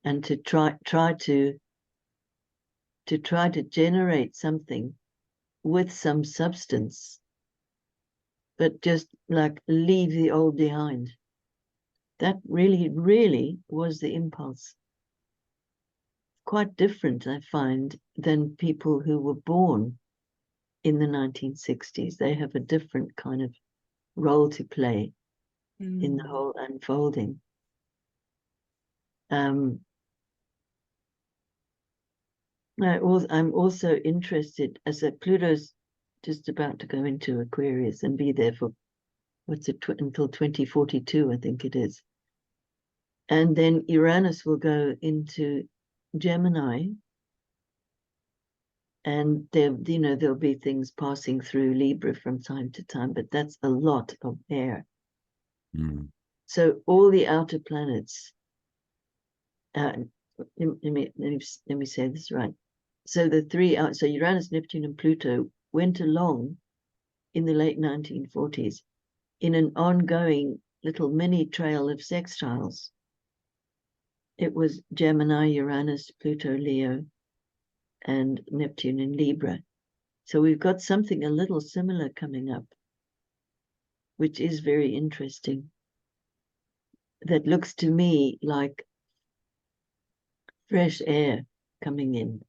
and to try to generate something with some substance, but just like leave the old behind. That really was the impulse. Quite different, I find, than people who were born in the 1960s. They have a different kind of role to play in the whole unfolding. I'm also interested, as that Pluto's just about to go into Aquarius and be there for, until 2042, I think it is. And then Uranus will go into Gemini, and there'll be things passing through Libra from time to time, but that's a lot of air. So all the outer planets, let me say this right. So the three out, so Uranus, Neptune, and Pluto went along in the late 1940s in an ongoing little mini trail of sextiles. It was Gemini, Uranus, Pluto, Leo, and Neptune in Libra. So we've got something a little similar coming up, which is very interesting. That looks to me like fresh air coming in.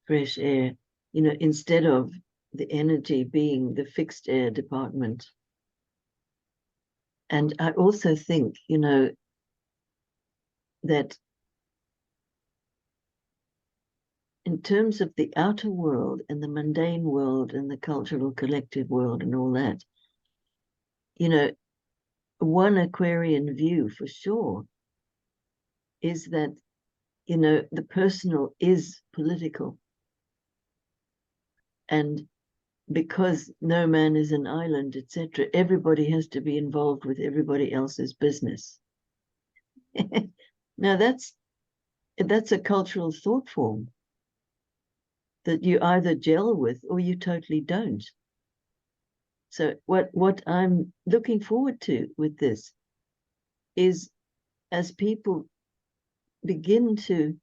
Fresh air, instead of the energy being the fixed air department. And I also think, that in terms of the outer world and the mundane world and the cultural collective world and all that, one Aquarian view for sure is that, the personal is political. And because no man is an island, etc., everybody has to be involved with everybody else's business. Now that's a cultural thought form that you either gel with or you totally don't. So what I'm looking forward to with this is, as people begin to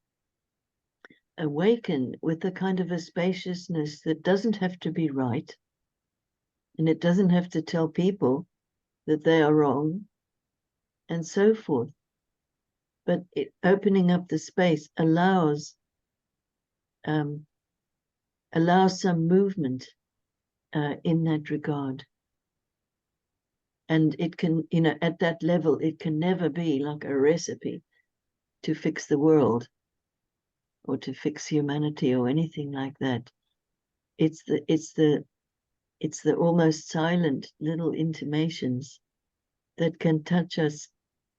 awaken with a kind of a spaciousness that doesn't have to be right, and it doesn't have to tell people that they are wrong, and so forth. But opening up the space allows some movement in that regard. And it can, at that level, it can never be like a recipe to fix the world or to fix humanity or anything like that. It's the almost silent little intimations that can touch us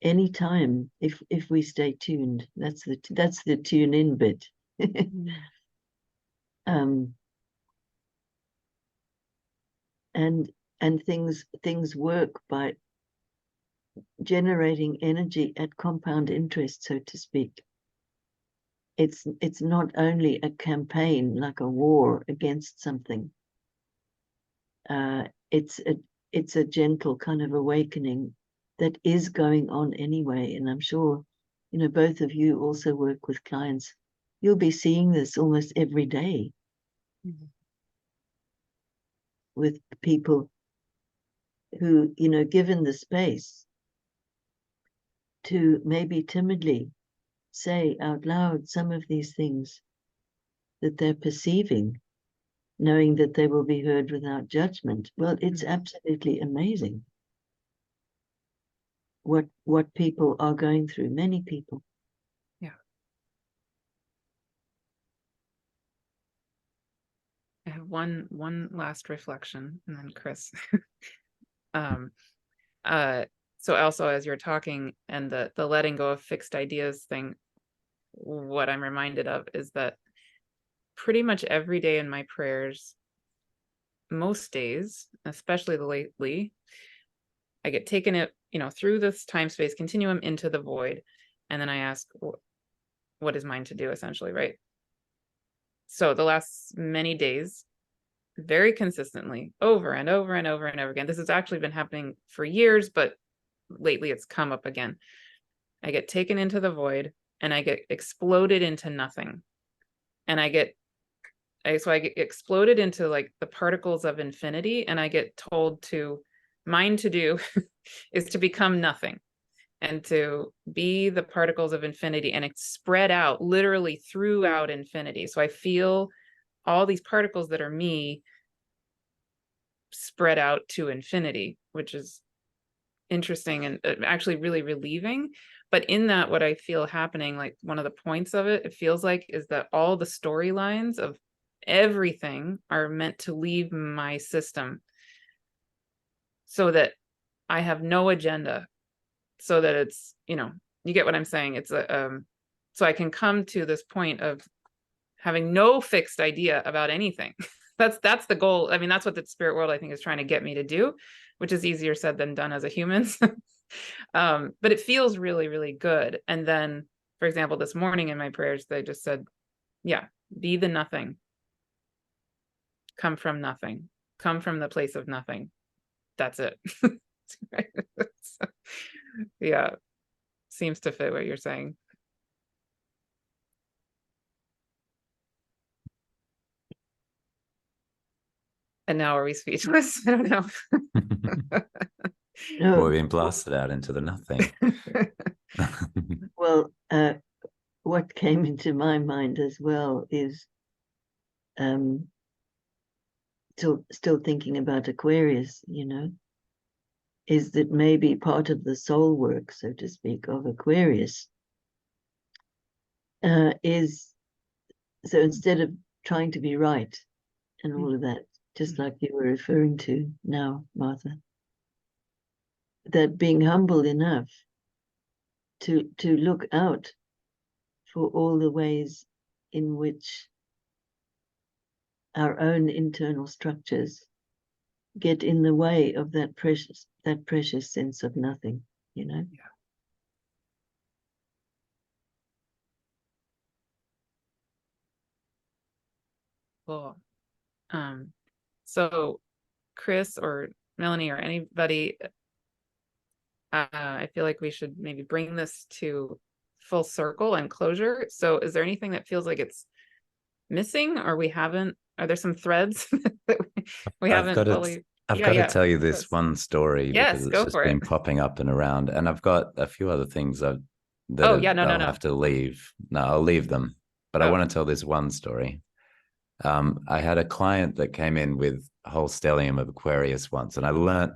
anytime if we stay tuned. That's the tune in bit. And things work by generating energy at compound interest, so to speak. It's not only a campaign like a war against something. It's a gentle kind of awakening that is going on anyway. And I'm sure, both of you also work with clients. You'll be seeing this almost every day with people who, given the space to maybe timidly say out loud some of these things that they're perceiving, knowing that they will be heard without judgment. Well, it's absolutely amazing what people are going through, many people. Yeah. I have one last reflection, and then Chris. So also, as you're talking and the letting go of fixed ideas thing, what I'm reminded of is that pretty much every day in my prayers, most days, especially lately, I get taken it, through this time-space continuum into the void. And then I ask, what is mine to do, essentially, right? So the last many days, very consistently over and over and over and over again. This has actually been happening for years, but lately it's come up again. I get taken into the void and I get exploded into nothing. And I get exploded into like the particles of infinity, and I get told mine to do is to become nothing and to be the particles of infinity, and it's spread out literally throughout infinity. So I feel all these particles that are me spread out to infinity, which is interesting and actually really relieving. But in that, what I feel happening, like one of the points of it feels like, is that all the storylines of everything are meant to leave my system so that I have no agenda, so that it's, you get what I'm saying? It's so I can come to this point of having no fixed idea about anything. That's the goal. I mean, that's what the spirit world, I think, is trying to get me to do, which is easier said than done as a human. But it feels really, really good. And then, for example, this morning in my prayers, they just said, yeah, be the nothing. Come from nothing. Come from the place of nothing. That's it. So, yeah, seems to fit what you're saying. And now are we speechless? I don't know. No. Well, we've been blasted out into the nothing. Well, what came into my mind as well is still thinking about Aquarius, is that maybe part of the soul work, so to speak, of Aquarius is, so instead of trying to be right and all of that, just like you were referring to now, Martha, that being humble enough to look out for all the ways in which our own internal structures get in the way of that precious sense of nothing, Yeah. Cool. So Chris or Melanie or anybody, I feel like we should maybe bring this to full circle and closure. So is there anything that feels like it's missing, or are there some threads that we haven't fully? I've got to tell you this one story because Yes, it's go just for been it. popping up and around, and I've got a few other things I'll have to leave. No, I'll leave them, but I want to tell this one story. I had a client that came in with a whole stellium of Aquarius once, and I learned,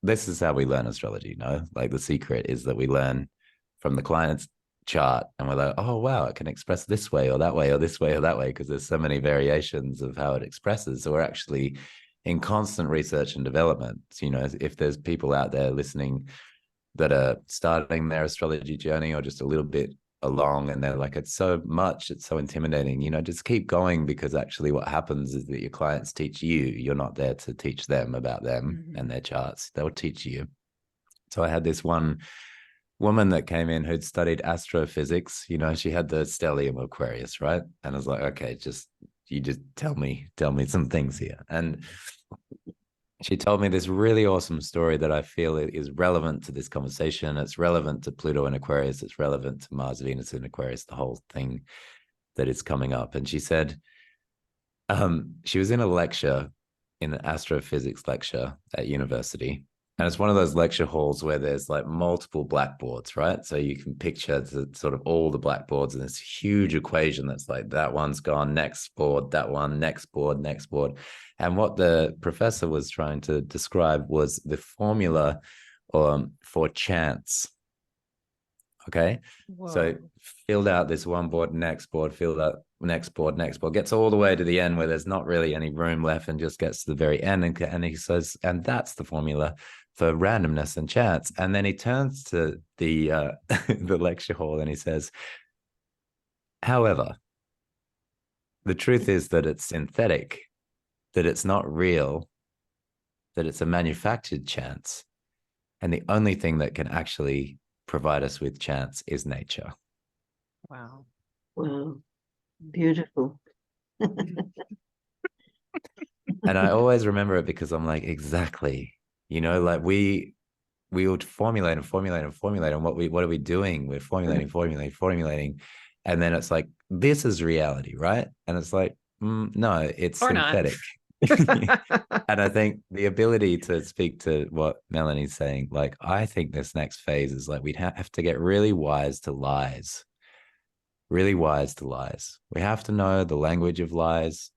this is how we learn astrology, like the secret is that we learn from the client's chart, and we're like, oh wow, it can express this way or that way or this way or that way, because there's so many variations of how it expresses. So we're actually in constant research and development. If there's people out there listening that are starting their astrology journey or just a little bit along, and they're like, it's so much, it's so intimidating, just keep going, because actually what happens is that your clients teach you. You're not there to teach them about them and their charts. They'll teach you. So I had this one woman that came in who'd studied astrophysics. She had the stellium of Aquarius, right? And I was like, okay, you just tell me some things here. And she told me this really awesome story that I feel is relevant to this conversation. It's relevant to Pluto and Aquarius. It's relevant to Mars, Venus, and Aquarius, the whole thing that is coming up. And she said, she was in a lecture, in an astrophysics lecture at university. And it's one of those lecture halls where there's like multiple blackboards, right? So you can picture sort of all the blackboards and this huge equation that's like, that one's gone, next board, that one, next board, next board. And what the professor was trying to describe was the formula for chance. Okay. Whoa. So filled out this one board, next board, filled out next board, gets all the way to the end where there's not really any room left, and just gets to the very end. And he says, and that's the formula for randomness and chance. And then he turns to the the lecture hall and he says, however, the truth is that it's synthetic, that it's not real, that it's a manufactured chance. And the only thing that can actually provide us with chance is nature. Wow. Wow. Beautiful. And I always remember it because I'm like, exactly, like we would formulate and formulate and formulate. And what are we doing? We're formulating. And then it's like, this is reality, right? And it's like, no, it's Or not. synthetic. And I think the ability to speak to what Melanie's saying, like, I think this next phase is like we'd have to get really wise to lies. Really wise to lies. We have to know the language of lies.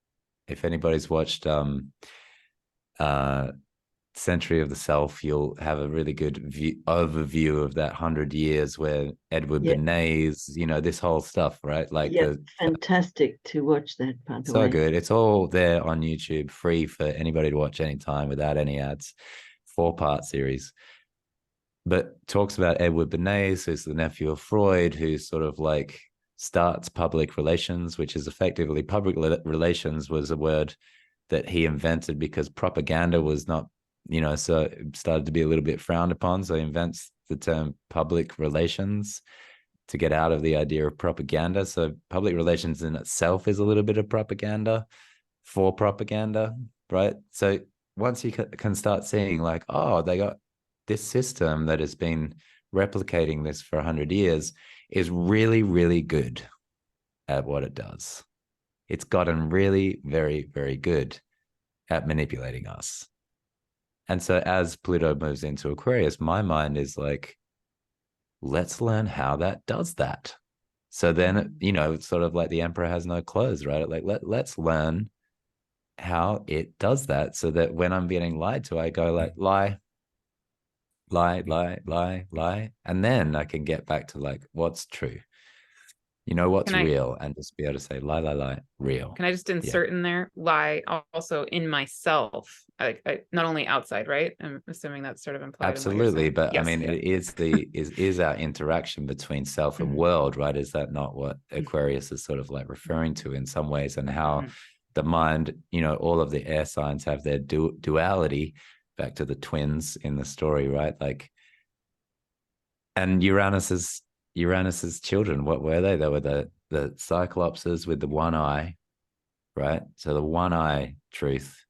If anybody's watched uh Century of the Self, you'll have a really good overview of that 100 years where Edward Yeah, Bernays, this whole stuff, right? Like yeah, fantastic to watch that, by the so way. good. It's all there on YouTube, free for anybody to watch anytime without any ads. 4-part series. But talks about Edward Bernays, who's the nephew of Freud, who sort of like starts public relations, which is effectively public relations was a word that he invented because propaganda was not, so it started to be a little bit frowned upon. So he invents the term public relations to get out of the idea of propaganda. So public relations in itself is a little bit of propaganda for propaganda, right? So once you can start seeing like, oh, they got this system that has been replicating this for 100 years is really, really good at what it does. It's gotten really very, very good at manipulating us. And so as Pluto moves into Aquarius, my mind is like, let's learn how that does that. So then, it's sort of like the emperor has no clothes, right? Like let's learn how it does that so that when I'm getting lied to, I go like lie, lie, lie, lie, lie. And then I can get back to like what's true, what's real, and just be able to say lie, lie, lie, real. Can I just insert in there lie also in myself, I not only outside, right? I'm assuming that's sort of implied in what you're Absolutely, saying. but Yes. I mean, it is is our interaction between self and world, right? Is that not what Aquarius is sort of like referring to in some ways, and how the mind, all of the air signs have their duality, back to the twins in the story, right? Like, and Uranus's children, what were they? They were the Cyclopses with the one eye, right? So the one eye truth,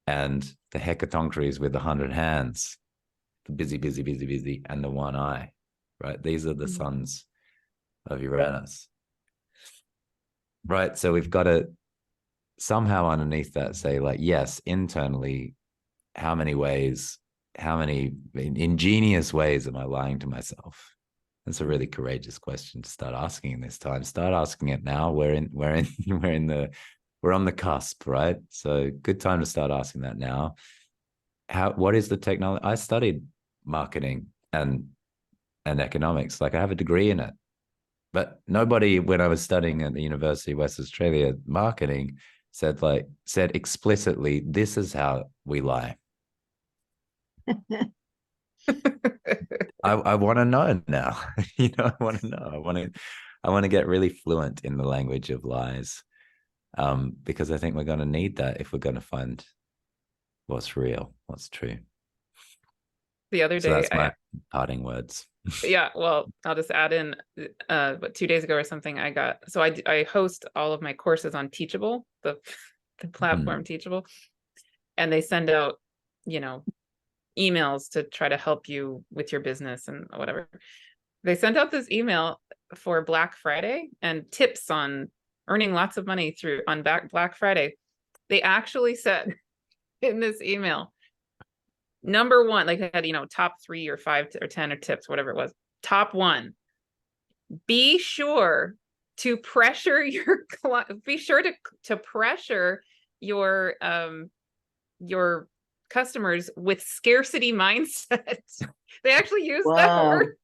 and the Hecatoncries with the 100 hands, the busy, busy, busy, busy, and the one eye, right? These are the sons of Uranus, right? So we've got to somehow underneath that say like, yes, internally, how many ingenious ways am I lying to myself? That's a really courageous question to start asking in this time. Start asking it now. We're on the cusp, right? So good time to start asking that now. What is the technology? I studied marketing and economics. Like I have a degree in it. But nobody, when I was studying at the University of West Australia marketing, said explicitly, this is how we lie. I want to know now. I want to know. I want to get really fluent in the language of lies, because I think we're going to need that if we're going to find what's real, what's true. The other So day, that's my parting words. Yeah, well, I'll just add in, but 2 days ago or something, I host all of my courses on Teachable, the platform Teachable, and they send out, emails to try to help you with your business and whatever. They sent out this email for Black Friday and tips on earning lots of money on Black Friday. They actually said in this email, number one, like they had, top 3 or 5 or 10 or tips, whatever it was. Top 1, be sure to pressure your pressure your customers with scarcity mindset. They actually used that word.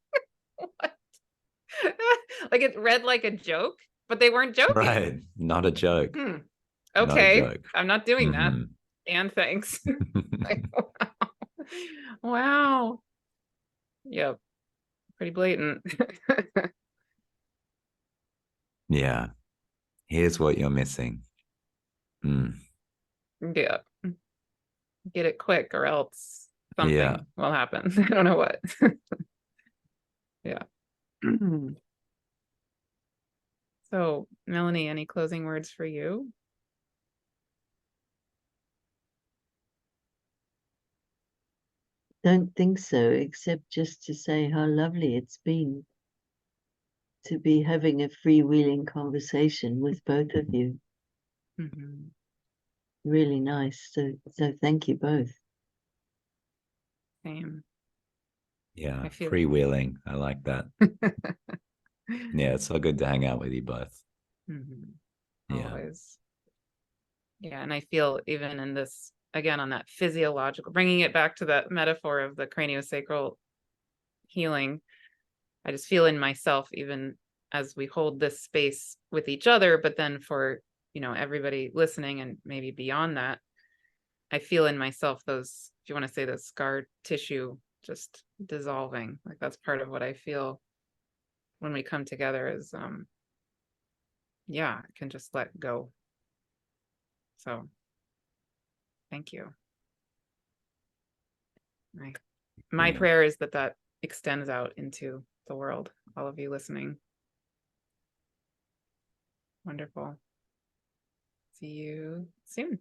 Like it read like a joke, but they weren't joking. Right. Not a joke. Okay. Not a joke. I'm not doing that. And thanks. Like, wow. Yep. Pretty blatant. Yeah. Here's what you're missing. Yeah. Get it quick or else something will happen. I don't know what. Yeah. So, Melanie, any closing words for you? don't think so, except just to say how lovely it's been to be having a freewheeling conversation with both of you. Mhm. Really nice. So thank you both. Same. Yeah, I feel freewheeling. I like that. Yeah, it's so good to hang out with you both. Mhm. Yeah. Always. Yeah, and I feel even in this, again, on that physiological, bringing it back to that metaphor of the craniosacral healing, I just feel in myself, even as we hold this space with each other, but then for, everybody listening and maybe beyond that, I feel in myself those, if you want to say, the scar tissue just dissolving. Like that's part of what I feel when we come together is, I can just let go. So thank you. My Brilliant. prayer is that that extends out into the world, all of you listening. Wonderful. See you soon.